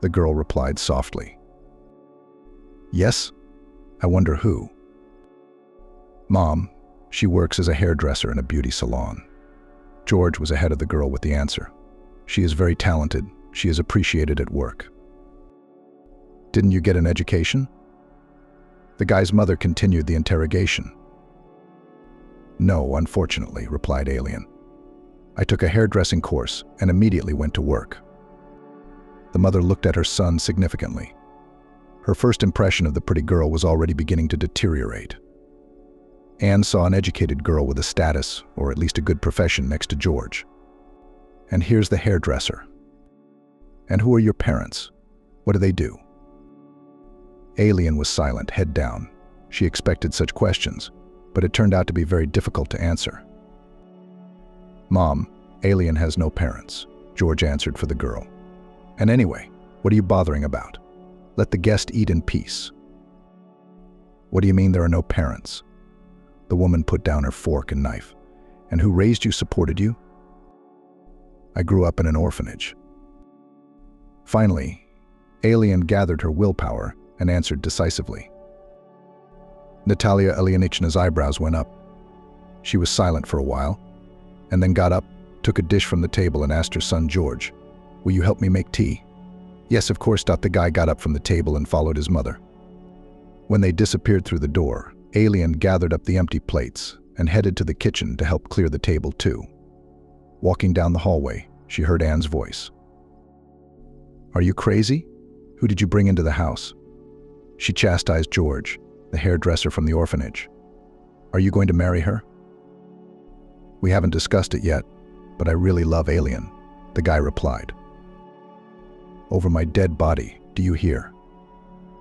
the girl replied softly. "Yes? I wonder who." "Mom, she works as a hairdresser in a beauty salon." George was ahead of the girl with the answer. "She is very talented. She is appreciated at work." "Didn't you get an education?" The guy's mother continued the interrogation. "No, unfortunately," replied Alien. "I took a hairdressing course and immediately went to work." The mother looked at her son significantly. Her first impression of the pretty girl was already beginning to deteriorate. Anne saw an educated girl with a status, or at least a good profession, next to George. "And here's the hairdresser. And who are your parents? What do they do?" Alien was silent, head down. She expected such questions, but it turned out to be very difficult to answer. "Mom, Alien has no parents," George answered for the girl. "And anyway, what are you bothering about? Let the guest eat in peace." "What do you mean there are no parents?" The woman put down her fork and knife. "And who raised you, supported you?" "I grew up in an orphanage." Finally, Alien gathered her willpower and answered decisively. Natalia Ilyinichna's eyebrows went up. She was silent for a while, and then got up, took a dish from the table and asked her son George, "Will you help me make tea?" "Yes, of course." The guy got up from the table and followed his mother. When they disappeared through the door, Alien gathered up the empty plates and headed to the kitchen to help clear the table too. Walking down the hallway, she heard Anne's voice. "Are you crazy? Who did you bring into the house?" She chastised George, the hairdresser from the orphanage. "Are you going to marry her?" "We haven't discussed it yet, but I really love Alien," the guy replied. over my dead body, do you hear?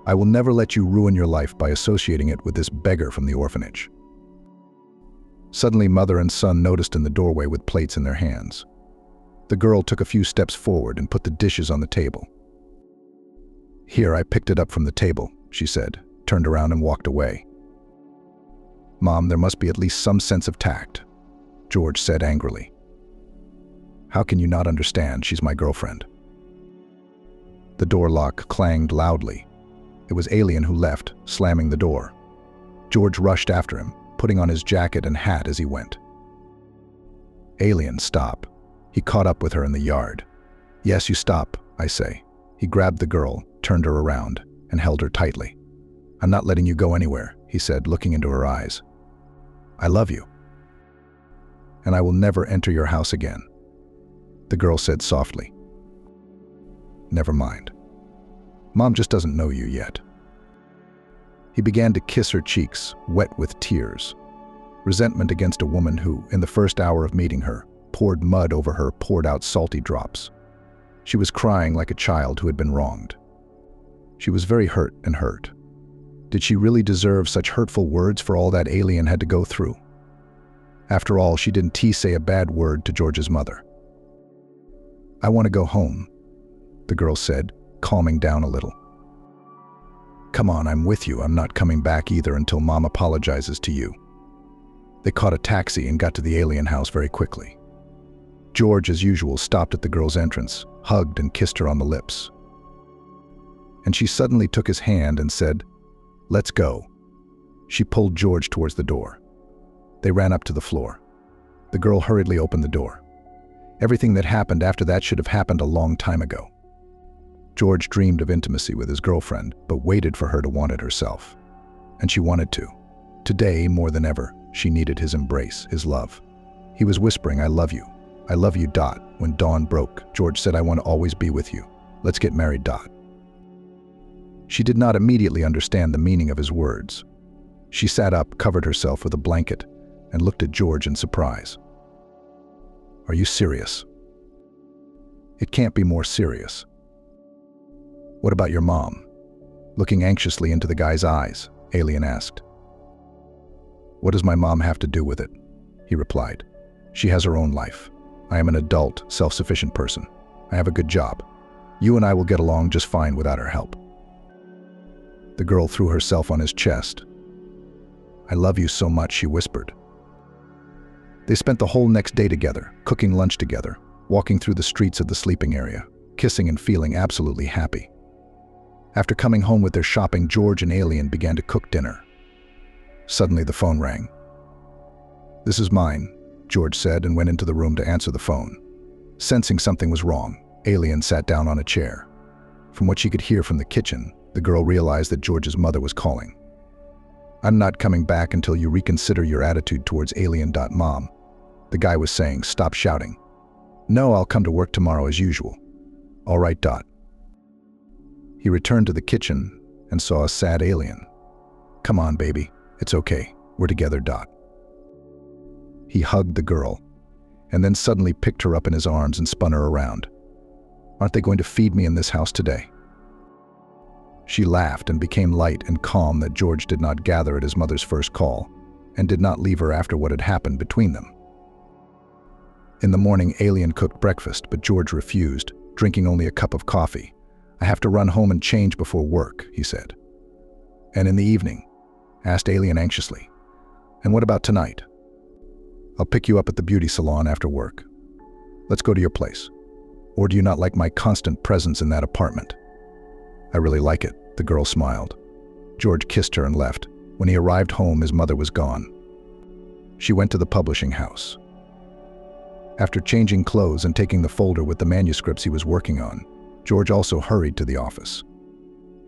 I will never let you ruin your life by associating it with this beggar from the orphanage." Suddenly, mother and son noticed in the doorway with plates in their hands. The girl took a few steps forward and put the dishes on the table. "Here, I picked it up from the table," she said, turned around and walked away. "Mom, there must be at least some sense of tact," George said angrily. "How can you not understand? She's my girlfriend." The door lock clanged loudly. It was Alien who left, slamming the door. George rushed after him, putting on his jacket and hat as he went. "Alien, stop." He caught up with her in the yard. "Yes, you stop, I say." He grabbed the girl, turned her around, and held her tightly. "I'm not letting you go anywhere," he said, looking into her eyes. "I love you. And I will never enter your house again." The girl said softly. "Never mind. Mom just doesn't know you yet." He began to kiss her cheeks, wet with tears. Resentment against a woman who, in the first hour of meeting her, poured mud over her, poured out salty drops. She was crying like a child who had been wronged. She was very hurt and hurt. Did she really deserve such hurtful words for all that Alien had to go through? After all, she didn't say a bad word to George's mother. "I want to go home," the girl said, calming down a little. "Come on, I'm with you. I'm not coming back either until Mom apologizes to you." They caught a taxi and got to the Alien house very quickly. George, as usual, stopped at the girl's entrance, hugged and kissed her on the lips. And she suddenly took his hand and said, "Let's go." She pulled George towards the door. They ran up to the floor. The girl hurriedly opened the door. Everything that happened after that should have happened a long time ago. George dreamed of intimacy with his girlfriend, but waited for her to want it herself. And she wanted to. Today, more than ever, she needed his embrace, his love. He was whispering, "I love you. I love you, Dot." When dawn broke, George said, "I want to always be with you. Let's get married, Dot." She did not immediately understand the meaning of his words. She sat up, covered herself with a blanket, and looked at George in surprise. "Are you serious?" "It can't be more serious." "What about your mom?" Looking anxiously into the guy's eyes, Alien asked. "What does my mom have to do with it?" he replied. "She has her own life. I am an adult, self-sufficient person. I have a good job. You and I will get along just fine without her help." The girl threw herself on his chest. "I love you so much," she whispered. They spent the whole next day together, cooking lunch together, walking through the streets of the sleeping area, kissing and feeling absolutely happy. After coming home with their shopping, George and Alien began to cook dinner. Suddenly the phone rang. "This is mine," George said, and went into the room to answer the phone. Sensing something was wrong, Alien sat down on a chair. From what she could hear from the kitchen, the girl realized that George's mother was calling. "I'm not coming back until you reconsider your attitude towards Alien. Mom," the guy was saying. "Stop shouting." "No, I'll come to work tomorrow as usual." "All right, Dot." He returned to the kitchen and saw a sad Alien. "Come on, baby. It's okay. We're together, Dot." He hugged the girl, and then suddenly picked her up in his arms and spun her around. "Aren't they going to feed me in this house today?" She laughed and became light and calm that George did not gather at his mother's first call, and did not leave her after what had happened between them. In the morning, Alien cooked breakfast, but George refused, drinking only a cup of coffee. "I have to run home and change before work," he said. "And in the evening?" asked Alien anxiously. "And what about tonight?" "I'll pick you up at the beauty salon after work. Let's go to your place. Or do you not like my constant presence in that apartment?" "I really like it," the girl smiled. George kissed her and left. When he arrived home, his mother was gone. She went to the publishing house. After changing clothes and taking the folder with the manuscripts he was working on, George also hurried to the office.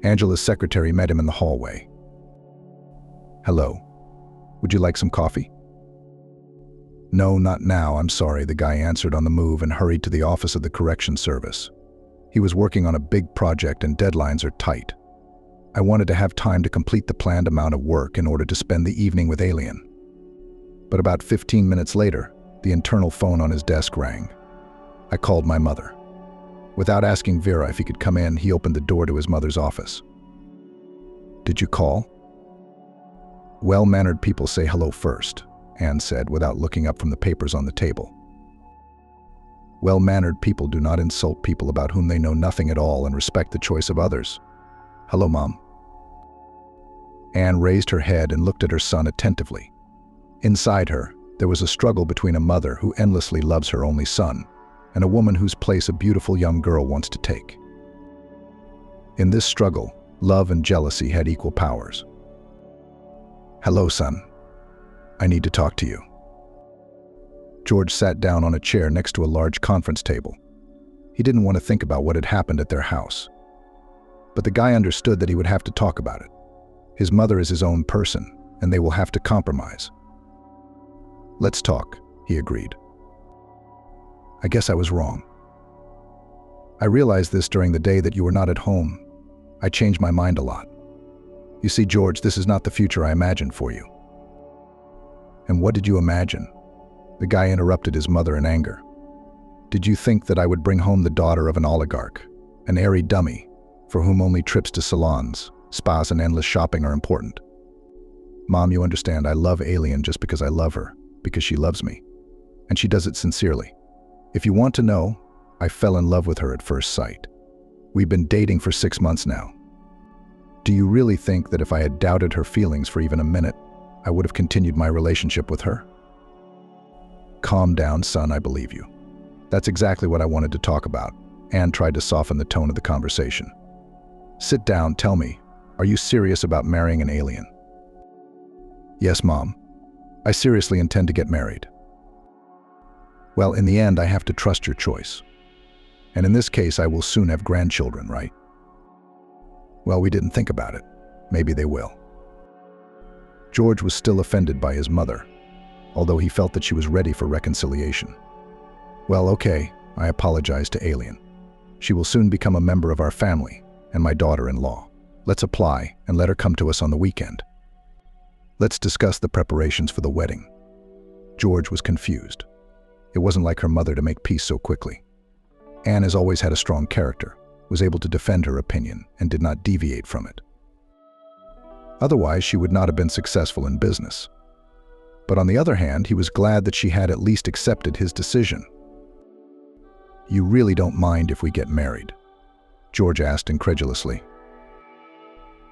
Angela's secretary met him in the hallway. "Hello. Would you like some coffee?" "No, not now, I'm sorry," the guy answered on the move and hurried to the office of the correction service. He was working on a big project and deadlines are tight. "I wanted to have time to complete the planned amount of work in order to spend the evening with Alien." But about 15 minutes later, the internal phone on his desk rang. "I called my mother." Without asking Vera if he could come in, he opened the door to his mother's office. "Did you call?" "Well-mannered people say hello first," Anne said without looking up from the papers on the table. "Well-mannered people do not insult people about whom they know nothing at all and respect the choice of others. Hello, Mom." Anne raised her head and looked at her son attentively. Inside her, there was a struggle between a mother who endlessly loves her only son and a woman whose place a beautiful young girl wants to take. In this struggle, love and jealousy had equal powers. "Hello, son. I need to talk to you." George sat down on a chair next to a large conference table. He didn't want to think about what had happened at their house. But the guy understood that he would have to talk about it. His mother is his own person, and they will have to compromise. "Let's talk," he agreed. "I guess I was wrong. I realized this during the day that you were not at home. I changed my mind a lot. You see, George, this is not the future I imagined for you." "And what did you imagine?" The guy interrupted his mother in anger. "Did you think that I would bring home the daughter of an oligarch, an airy dummy, for whom only trips to salons, spas, and endless shopping are important? Mom, you understand, I love Alien just because I love her, because she loves me. And she does it sincerely. If you want to know, I fell in love with her at first sight. We've been dating for 6 months now. Do you really think that if I had doubted her feelings for even a minute, I would have continued my relationship with her?" "Calm down, son, I believe you. That's exactly what I wanted to talk about." Anne tried to soften the tone of the conversation. "Sit down, tell me, are you serious about marrying an alien?" "Yes, Mom. I seriously intend to get married." "Well, in the end, I have to trust your choice. And in this case, I will soon have grandchildren, right?" "Well, we didn't think about it. Maybe they will." George was still offended by his mother, although he felt that she was ready for reconciliation. "Well, okay, I apologize to Alien. She will soon become a member of our family and my daughter-in-law. Let's apply and let her come to us on the weekend. Let's discuss the preparations for the wedding." George was confused. It wasn't like her mother to make peace so quickly. Anne has always had a strong character, was able to defend her opinion, and did not deviate from it. Otherwise, she would not have been successful in business. But on the other hand, he was glad that she had at least accepted his decision. "You really don't mind if we get married?" George asked incredulously.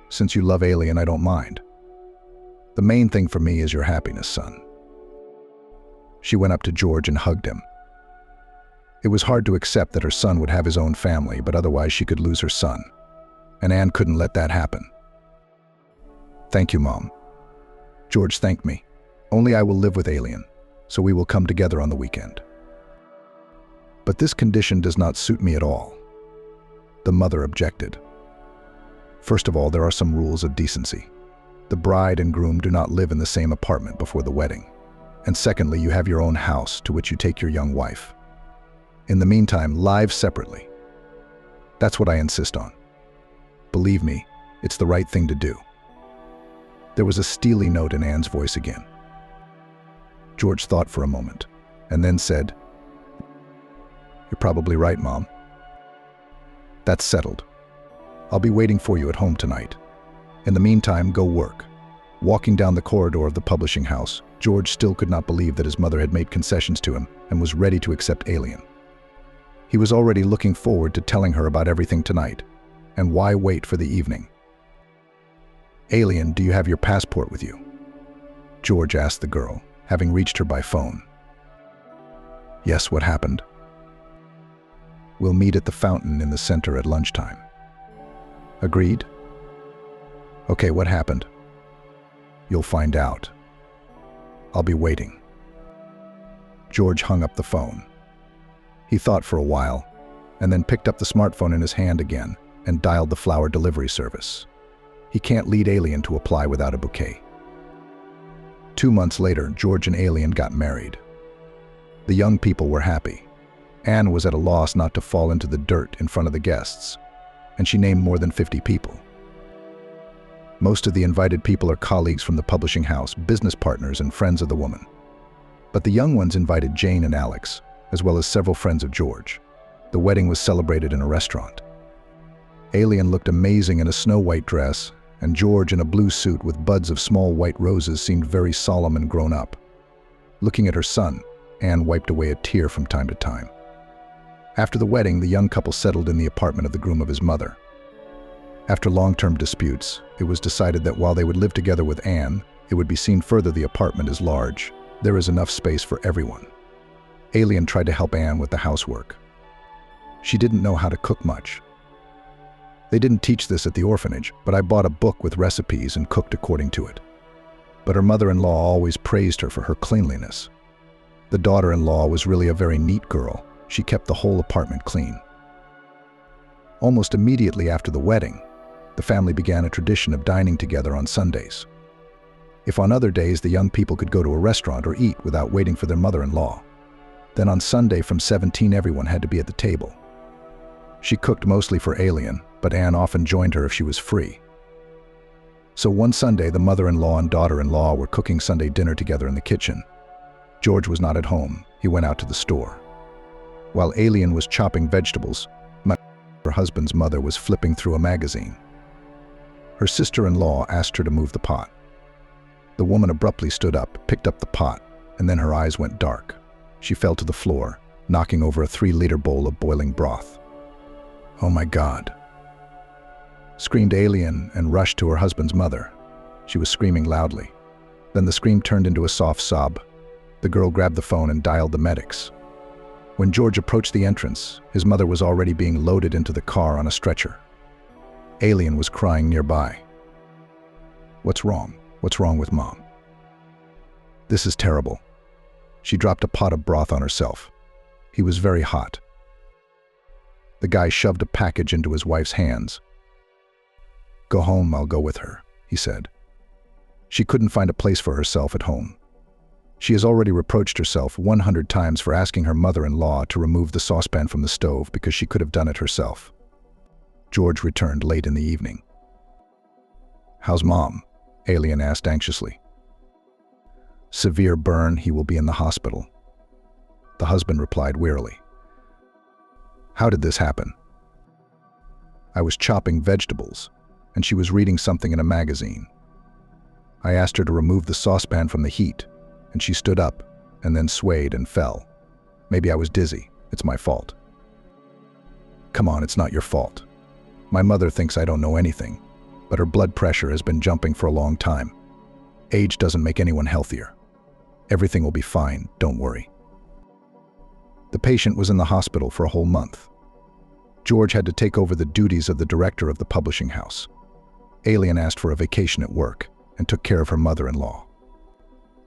"Since you love Alien, I don't mind. The main thing for me is your happiness, son." She went up to George and hugged him. It was hard to accept that her son would have his own family, but otherwise she could lose her son. And Anne couldn't let that happen. "Thank you, Mom." George thanked me. "Only I will live with Alien, so we will come together on the weekend. But this condition does not suit me at all." The mother objected. "First of all, there are some rules of decency. The bride and groom do not live in the same apartment before the wedding. And secondly, you have your own house to which you take your young wife. In the meantime, live separately. That's what I insist on. Believe me, it's the right thing to do." There was a steely note in Anne's voice again. George thought for a moment, and then said, "You're probably right, Mom. That's settled. I'll be waiting for you at home tonight. In the meantime, go work." Walking down the corridor of the publishing house, George still could not believe that his mother had made concessions to him and was ready to accept Alien. He was already looking forward to telling her about everything tonight, and why wait for the evening? "Alien, do you have your passport with you?" George asked the girl, having reached her by phone. "Yes, what happened?" "We'll meet at the fountain in the center at lunchtime." "Agreed?" "Okay, what happened?" "You'll find out. I'll be waiting." George hung up the phone. He thought for a while, and then picked up the smartphone in his hand again and dialed the flower delivery service. He can't lead Alien to apply without a bouquet. 2 months later, George and Alien got married. The young people were happy. Anne was at a loss not to fall into the dirt in front of the guests, and she named more than 50 people. Most of the invited people are colleagues from the publishing house, business partners, and friends of the woman. But the young ones invited Jane and Alex, as well as several friends of George. The wedding was celebrated in a restaurant. Alien looked amazing in a snow-white dress, and George in a blue suit with buds of small white roses seemed very solemn and grown up. Looking at her son, Anne wiped away a tear from time to time. After the wedding, the young couple settled in the apartment of the groom of his mother. After long-term disputes, it was decided that while they would live together with Anne, it would be seen further the apartment is large. There is enough space for everyone. Alien tried to help Anne with the housework. She didn't know how to cook much. They didn't teach this at the orphanage, but I bought a book with recipes and cooked according to it. But her mother-in-law always praised her for her cleanliness. The daughter-in-law was really a very neat girl. She kept the whole apartment clean. Almost immediately after the wedding, the family began a tradition of dining together on Sundays. If on other days the young people could go to a restaurant or eat without waiting for their mother-in-law, then on Sunday from 17 everyone had to be at the table. She cooked mostly for Alien, but Anne often joined her if she was free. So one Sunday, the mother-in-law and daughter-in-law were cooking Sunday dinner together in the kitchen. George was not at home. He went out to the store. While Alien was chopping vegetables, her husband's mother was flipping through a magazine. Her sister-in-law asked her to move the pot. The woman abruptly stood up, picked up the pot, and then her eyes went dark. She fell to the floor, knocking over a 3-liter bowl of boiling broth. "Oh my God!" screamed Alien and rushed to her husband's mother. She was screaming loudly. Then the scream turned into a soft sob. The girl grabbed the phone and dialed the medics. When George approached the entrance, his mother was already being loaded into the car on a stretcher. Alien was crying nearby. "What's wrong? What's wrong with Mom?" "This is terrible." She dropped a pot of broth on herself. He was very hot. The guy shoved a package into his wife's hands. "Go home, I'll go with her," he said. She couldn't find a place for herself at home. She has already reproached herself 100 times for asking her mother-in-law to remove the saucepan from the stove because she could have done it herself. George returned late in the evening. "How's Mom?" Alien asked anxiously. "Severe burn, he will be in the hospital," the husband replied wearily. "How did this happen?" "I was chopping vegetables, and she was reading something in a magazine. I asked her to remove the saucepan from the heat, and she stood up and then swayed and fell. Maybe I was dizzy. It's my fault." "Come on, it's not your fault. My mother thinks I don't know anything, but her blood pressure has been jumping for a long time. Age doesn't make anyone healthier. Everything will be fine, don't worry." The patient was in the hospital for a whole month. George had to take over the duties of the director of the publishing house. Alien asked for a vacation at work and took care of her mother-in-law.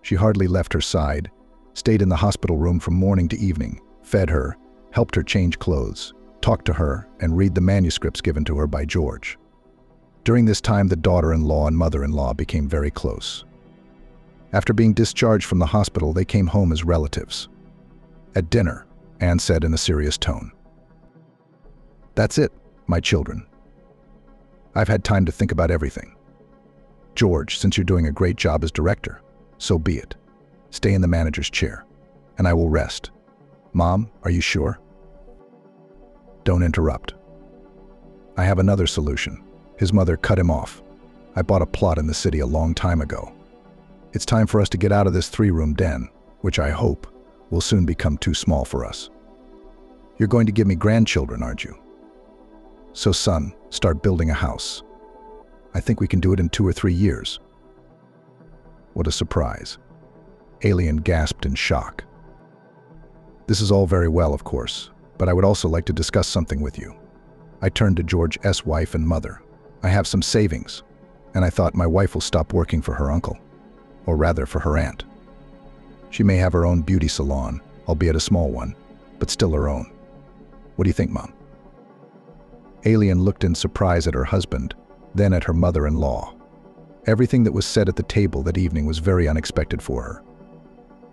She hardly left her side, stayed in the hospital room from morning to evening, fed her, helped her change clothes, talked to her, and read the manuscripts given to her by George. During this time, the daughter-in-law and mother-in-law became very close. After being discharged from the hospital, they came home as relatives. At dinner, Anne said in a serious tone, "That's it, my children. I've had time to think about everything. George, since you're doing a great job as director, so be it. Stay in the manager's chair, and I will rest. Mom, are you sure?" "Don't interrupt. I have another solution." His mother cut him off. "I bought a plot in the city a long time ago. It's time for us to get out of this 3-room den, which I hope will soon become too small for us. You're going to give me grandchildren, aren't you? So son, start building a house. I think we can do it in 2 or 3 years." What a surprise. Alien gasped in shock. "This is all very well, of course, but I would also like to discuss something with you." I turned to George's wife and mother. "I have some savings, and I thought my wife will stop working for her uncle, or rather for her aunt. She may have her own beauty salon, albeit a small one, but still her own. What do you think, Mom?" Alien looked in surprise at her husband, then at her mother-in-law. Everything that was said at the table that evening was very unexpected for her.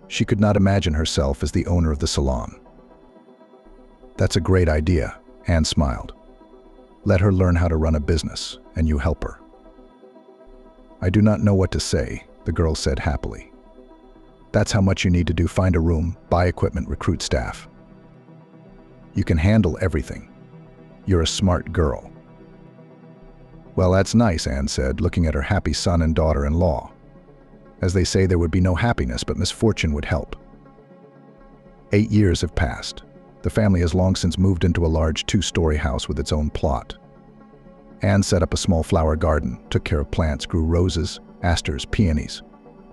She could not imagine herself as the owner of the salon. "That's a great idea," Anne smiled. "Let her learn how to run a business, and you help her." "I do not know what to say," the girl said happily. "That's how much you need to do: find a room, buy equipment, recruit staff." You can handle everything. You're a smart girl." "Well, that's nice," Anne said, looking at her happy son and daughter-in-law. As they say, there would be no happiness, but misfortune would help. 8 years have passed. The family has long since moved into a large 2-story house with its own plot. Anne set up a small flower garden, took care of plants, grew roses, asters, peonies.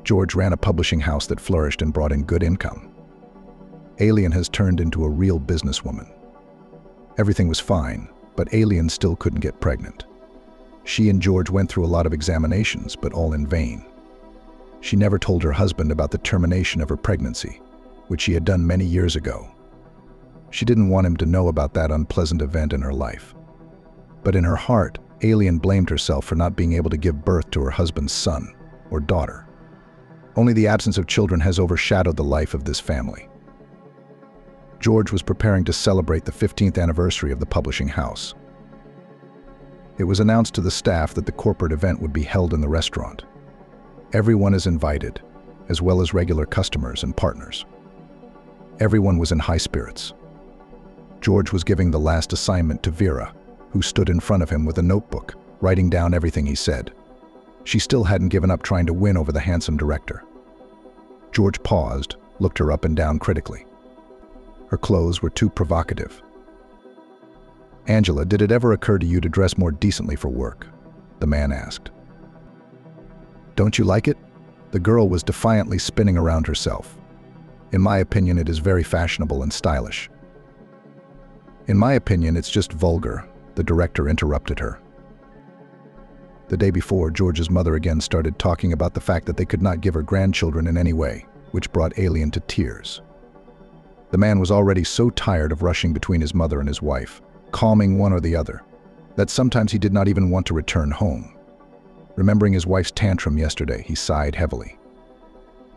George ran a publishing house that flourished and brought in good income. Alien has turned into a real businesswoman. Everything was fine, but Alien still couldn't get pregnant. She and George went through a lot of examinations, but all in vain. She never told her husband about the termination of her pregnancy, which she had done many years ago. She didn't want him to know about that unpleasant event in her life. But in her heart, Alien blamed herself for not being able to give birth to her husband's son or daughter. Only the absence of children has overshadowed the life of this family. George was preparing to celebrate the 15th anniversary of the publishing house. It was announced to the staff that the corporate event would be held in the restaurant. Everyone is invited, as well as regular customers and partners. Everyone was in high spirits. George was giving the last assignment to Vera, who stood in front of him with a notebook, writing down everything he said. She still hadn't given up trying to win over the handsome director. George paused, looked her up and down critically. Her clothes were too provocative. "Angela, did it ever occur to you to dress more decently for work?" the man asked. "Don't you like it?" The girl was defiantly spinning around herself. "In my opinion, it is very fashionable and stylish." "In my opinion, it's just vulgar," the director interrupted her. The day before, George's mother again started talking about the fact that they could not give her grandchildren in any way, which brought Alien to tears. The man was already so tired of rushing between his mother and his wife, calming one or the other, that sometimes he did not even want to return home. Remembering his wife's tantrum yesterday, he sighed heavily.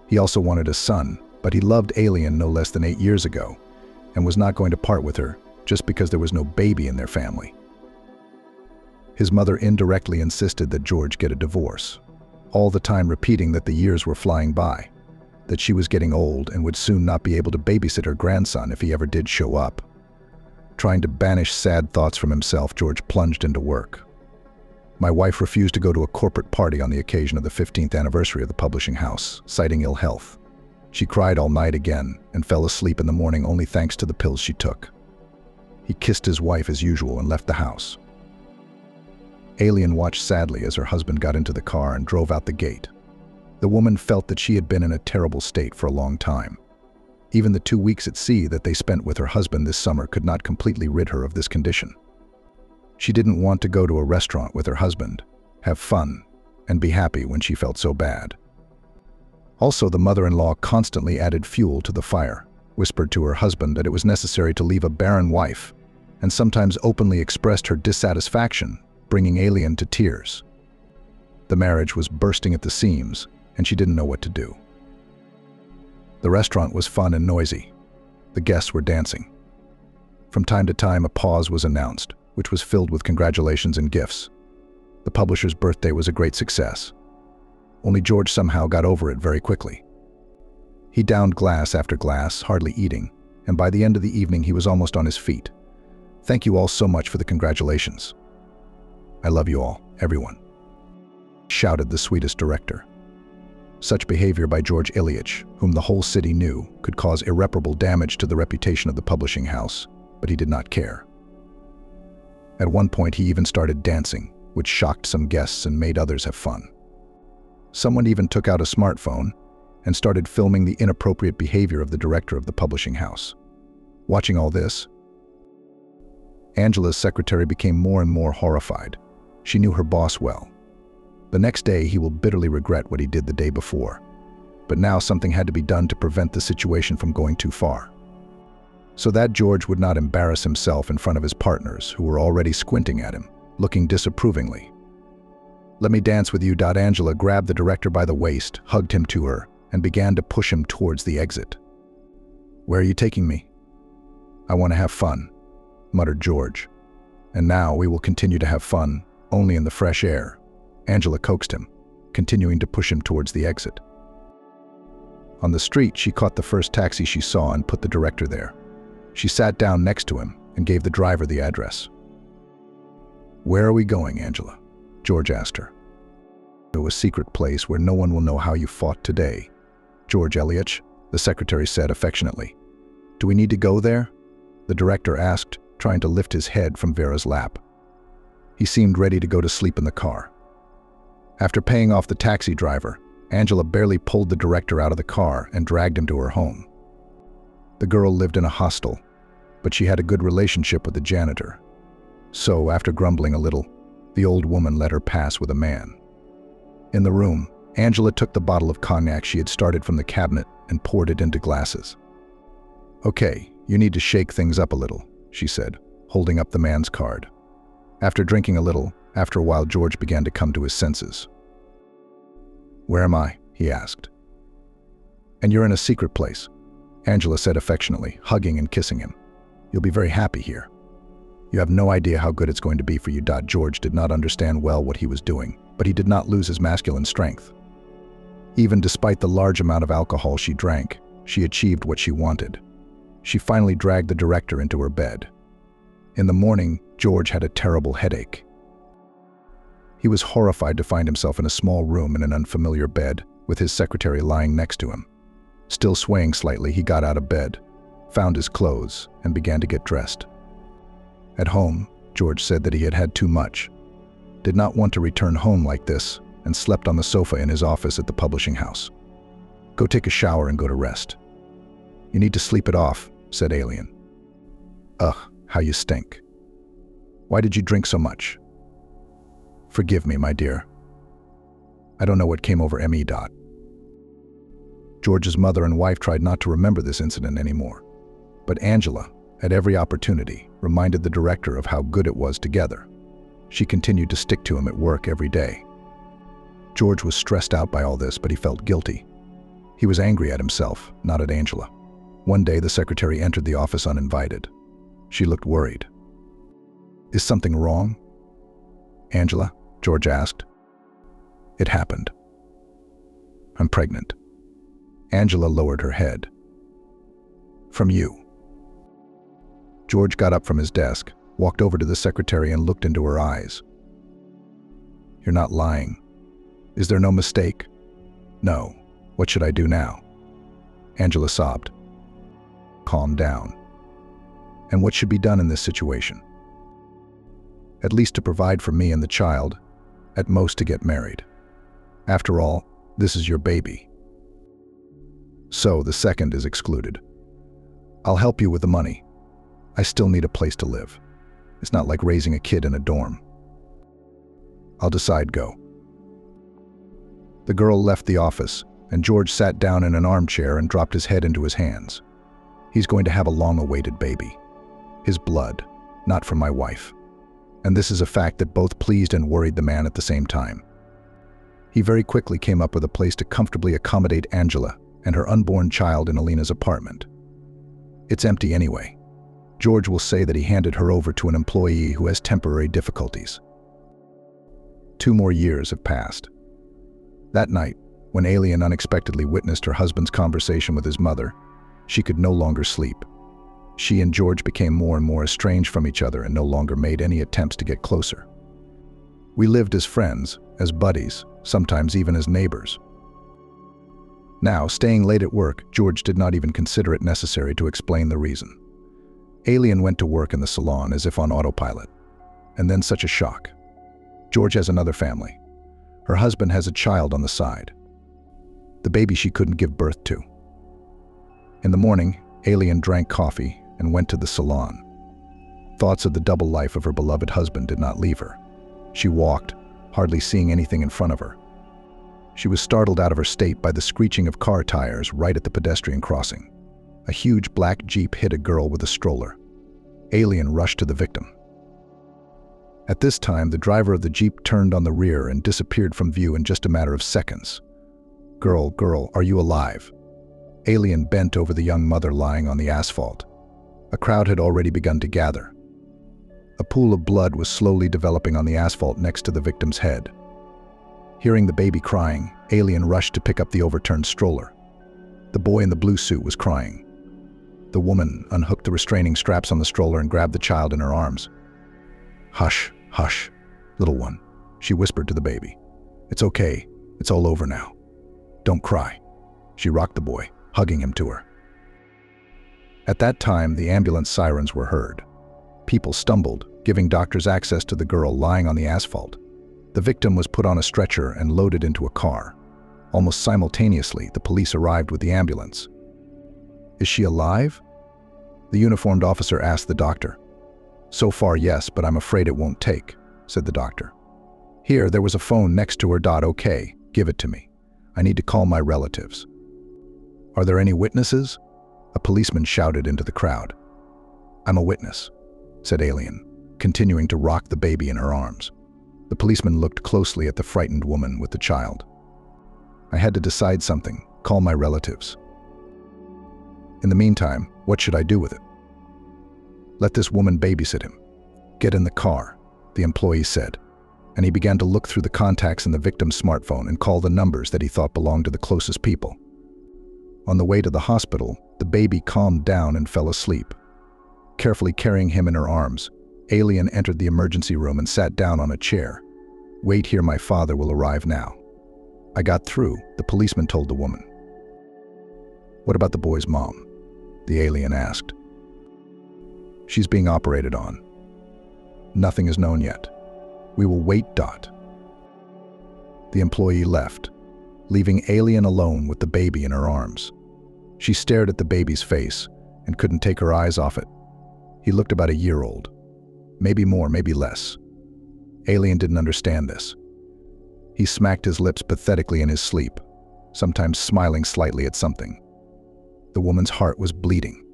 He also wanted a son, but he loved Alien no less than 8 years ago, and was not going to part with her just because there was no baby in their family. His mother indirectly insisted that George get a divorce, all the time repeating that the years were flying by, that she was getting old and would soon not be able to babysit her grandson if he ever did show up. Trying to banish sad thoughts from himself, George plunged into work. "My wife refused to go to a corporate party on the occasion of the 15th anniversary of the publishing house, citing ill health. She cried all night again and fell asleep in the morning only thanks to the pills she took." He kissed his wife as usual and left the house. Alien watched sadly as her husband got into the car and drove out the gate. The woman felt that she had been in a terrible state for a long time. Even the 2 weeks at sea that they spent with her husband this summer could not completely rid her of this condition. She didn't want to go to a restaurant with her husband, have fun, and be happy when she felt so bad. Also, the mother-in-law constantly added fuel to the fire, whispered to her husband that it was necessary to leave a barren wife, and sometimes openly expressed her dissatisfaction, bringing Alien to tears. The marriage was bursting at the seams, and she didn't know what to do. The restaurant was fun and noisy. The guests were dancing. From time to time, a pause was announced, which was filled with congratulations and gifts. The publisher's birthday was a great success. Only George somehow got over it very quickly. He downed glass after glass, hardly eating, and by the end of the evening he was almost on his feet. "Thank you all so much for the congratulations. I love you all, everyone," shouted the sweetest director. Such behavior by George Ilyich, whom the whole city knew, could cause irreparable damage to the reputation of the publishing house, but he did not care. At one point he even started dancing, which shocked some guests and made others have fun. Someone even took out a smartphone and started filming the inappropriate behavior of the director of the publishing house. Watching all this, Angela's secretary became more and more horrified. She knew her boss well. The next day he will bitterly regret what he did the day before. But now something had to be done to prevent the situation from going too far. So that George would not embarrass himself in front of his partners, who were already squinting at him, looking disapprovingly. "Let me dance with you." Angela grabbed the director by the waist, hugged him to her, and began to push him towards the exit. "Where are you taking me?" "I want to have fun," muttered George. "And now we will continue to have fun, only in the fresh air." Angela coaxed him, continuing to push him towards the exit. On the street, she caught the first taxi she saw and put the director there. She sat down next to him and gave the driver the address. "Where are we going, Angela?" George asked her. "To a secret place where no one will know how you fought today, George Eliot," the secretary said affectionately. "Do we need to go there?" the director asked, trying to lift his head from Vera's lap. He seemed ready to go to sleep in the car. After paying off the taxi driver, Angela barely pulled the director out of the car and dragged him to her home. The girl lived in a hostel, but she had a good relationship with the janitor. So, after grumbling a little, the old woman let her pass with a man. In the room, Angela took the bottle of cognac she had started from the cabinet and poured it into glasses. "Okay, you need to shake things up a little," she said, holding up the man's card. After drinking a little, after a while George began to come to his senses. "Where am I?" he asked. "And you're in a secret place," Angela said affectionately, hugging and kissing him. "You'll be very happy here. You have no idea how good it's going to be for you." George did not understand well what he was doing, but he did not lose his masculine strength. Even despite the large amount of alcohol she drank, she achieved what she wanted. She finally dragged the director into her bed. In the morning, George had a terrible headache. He was horrified to find himself in a small room in an unfamiliar bed, with his secretary lying next to him. Still swaying slightly, he got out of bed, found his clothes, and began to get dressed. At home, George said that he had had too much, did not want to return home like this, and slept on the sofa in his office at the publishing house. "Go take a shower and go to rest." "You need to sleep it off," said Alien. "Ugh, how you stink. Why did you drink so much?" "Forgive me, my dear. I don't know what came over me. George's mother and wife tried not to remember this incident anymore, but Angela, at every opportunity, reminded the director of how good it was together. She continued to stick to him at work every day. George was stressed out by all this, but he felt guilty. He was angry at himself, not at Angela. One day, the secretary entered the office uninvited. She looked worried. "Is something wrong, Angela?" George asked. "It happened. I'm pregnant." Angela lowered her head. "From you." George got up from his desk, walked over to the secretary and looked into her eyes. "You're not lying. Is there no mistake?" "No. What should I do now?" Angela sobbed. "Calm down. And what should be done in this situation?" "At least to provide for me and the child, at most to get married. After all, this is your baby. So the second is excluded. I'll help you with the money. I still need a place to live. It's not like raising a kid in a dorm. I'll decide go." The girl left the office, and George sat down in an armchair and dropped his head into his hands. He's going to have a long-awaited baby. His blood, not from my wife. And this is a fact that both pleased and worried the man at the same time. He very quickly came up with a place to comfortably accommodate Angela and her unborn child in Alina's apartment. It's empty anyway. George will say that he handed her over to an employee who has temporary difficulties. 2 more years have passed. That night, when Alien unexpectedly witnessed her husband's conversation with his mother, she could no longer sleep. She and George became more and more estranged from each other and no longer made any attempts to get closer. We lived as friends, as buddies, sometimes even as neighbors. Now, staying late at work, George did not even consider it necessary to explain the reason. Alien went to work in the salon as if on autopilot. And then such a shock. George has another family. Her husband has a child on the side. The baby she couldn't give birth to. In the morning, Alien drank coffee and went to the salon. Thoughts of the double life of her beloved husband did not leave her. She walked, hardly seeing anything in front of her. She was startled out of her state by the screeching of car tires right at the pedestrian crossing. A huge black Jeep hit a girl with a stroller. Alien rushed to the victim. At this time, the driver of the Jeep turned on the rear and disappeared from view in just a matter of seconds. Girl, are you alive?" Alien bent over the young mother lying on the asphalt. A crowd had already begun to gather. A pool of blood was slowly developing on the asphalt next to the victim's head. Hearing the baby crying, Alien rushed to pick up the overturned stroller. The boy in the blue suit was crying. The woman unhooked the restraining straps on the stroller and grabbed the child in her arms. "Hush, hush, little one," she whispered to the baby. "It's okay. It's all over now. Don't cry." She rocked the boy, hugging him to her. At that time, the ambulance sirens were heard. People stumbled, giving doctors access to the girl lying on the asphalt. The victim was put on a stretcher and loaded into a car. Almost simultaneously, the police arrived with the ambulance. "Is she alive?" The uniformed officer asked the doctor. "So far, yes, but I'm afraid it won't take," said the doctor. "Here, there was a phone next to her. Okay, give it to me. I need to call my relatives." "Are there any witnesses?" A policeman shouted into the crowd. "I'm a witness," said Alien, continuing to rock the baby in her arms. The policeman looked closely at the frightened woman with the child. "I had to decide something. Call my relatives. In the meantime, what should I do with it?" "Let this woman babysit him." "Get in the car," the employee said, and he began to look through the contacts in the victim's smartphone and call the numbers that he thought belonged to the closest people. On the way to the hospital, the baby calmed down and fell asleep. Carefully carrying him in her arms, Alien entered the emergency room and sat down on a chair. "Wait here, my father will arrive now." "I got through," the policeman told the woman. "What about the boy's mom?" the alien asked. "She's being operated on. Nothing is known yet. We will wait. The employee left, leaving Alien alone with the baby in her arms. She stared at the baby's face and couldn't take her eyes off it. He looked about a year old. Maybe more, maybe less. Alien didn't understand this. He smacked his lips pathetically in his sleep, sometimes smiling slightly at something. The woman's heart was bleeding.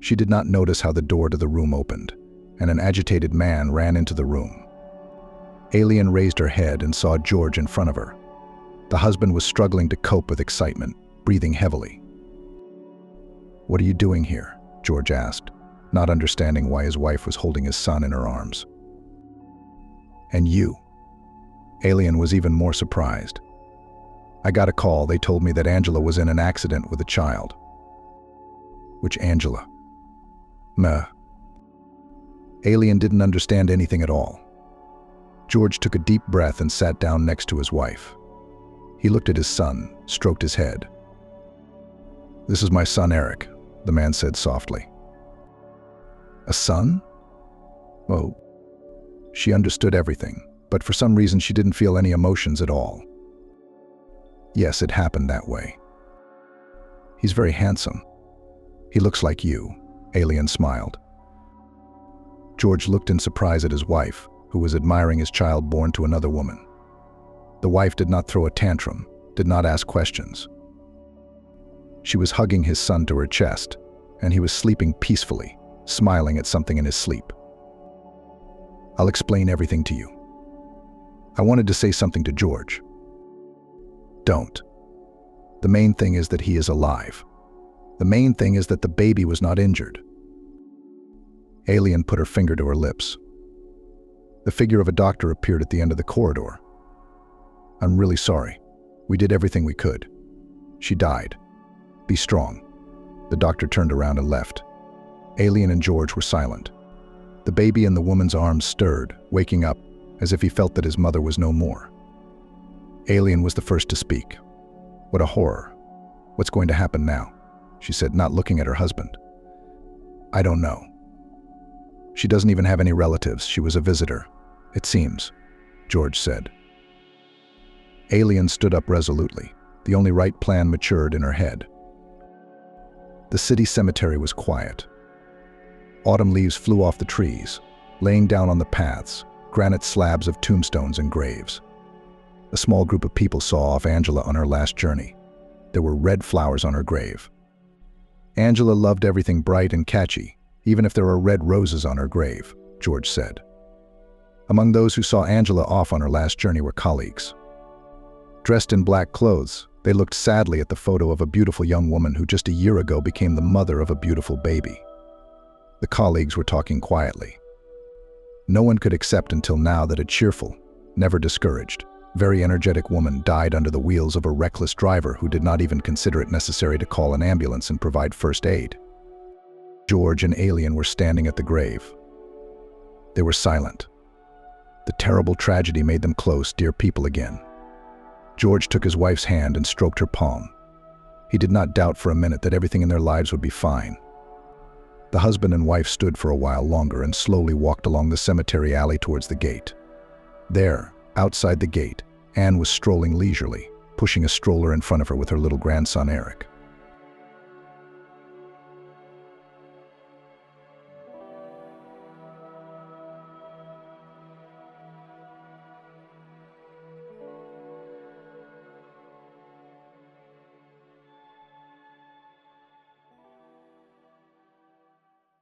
She did not notice how the door to the room opened, and an agitated man ran into the room. Alien raised her head and saw George in front of her. The husband was struggling to cope with excitement, breathing heavily. "What are you doing here?" George asked, not understanding why his wife was holding his son in her arms. "And you?" Alien was even more surprised. "I got a call. They told me that Angela was in an accident with a child." "Which Angela?" "Meh." Alien didn't understand anything at all. George took a deep breath and sat down next to his wife. He looked at his son, stroked his head. "This is my son, Eric," the man said softly. "A son?" Oh. She understood everything, but for some reason she didn't feel any emotions at all. "Yes, it happened that way. He's very handsome. He looks like you," Alien smiled. George looked in surprise at his wife, who was admiring his child born to another woman. The wife did not throw a tantrum, did not ask questions. She was hugging his son to her chest, and he was sleeping peacefully, smiling at something in his sleep. "I'll explain everything to you. I wanted to say something to George." "Don't. The main thing is that he is alive. The main thing is that the baby was not injured." Alien put her finger to her lips. The figure of a doctor appeared at the end of the corridor. "I'm really sorry. We did everything we could. She died. Be strong." The doctor turned around and left. Alien and George were silent. The baby in the woman's arms stirred, waking up, as if he felt that his mother was no more. Alien was the first to speak. "What a horror. What's going to happen now?" she said, not looking at her husband. "I don't know. She doesn't even have any relatives. She was a visitor, it seems," George said. Alien stood up resolutely. The only right plan matured in her head. The city cemetery was quiet. Autumn leaves flew off the trees, laying down on the paths, granite slabs of tombstones and graves. A small group of people saw off Angela on her last journey. There were red flowers on her grave. "Angela loved everything bright and catchy, even if there are red roses on her grave," George said. Among those who saw Angela off on her last journey were colleagues. Dressed in black clothes, they looked sadly at the photo of a beautiful young woman who just a year ago became the mother of a beautiful baby. The colleagues were talking quietly. No one could accept until now that a cheerful, never discouraged, very energetic woman died under the wheels of a reckless driver who did not even consider it necessary to call an ambulance and provide first aid. George and Alien were standing at the grave. They were silent. The terrible tragedy made them close, dear people again. George took his wife's hand and stroked her palm. He did not doubt for a minute that everything in their lives would be fine. The husband and wife stood for a while longer and slowly walked along the cemetery alley towards the gate. There, outside the gate, Anne was strolling leisurely, pushing a stroller in front of her with her little grandson Eric.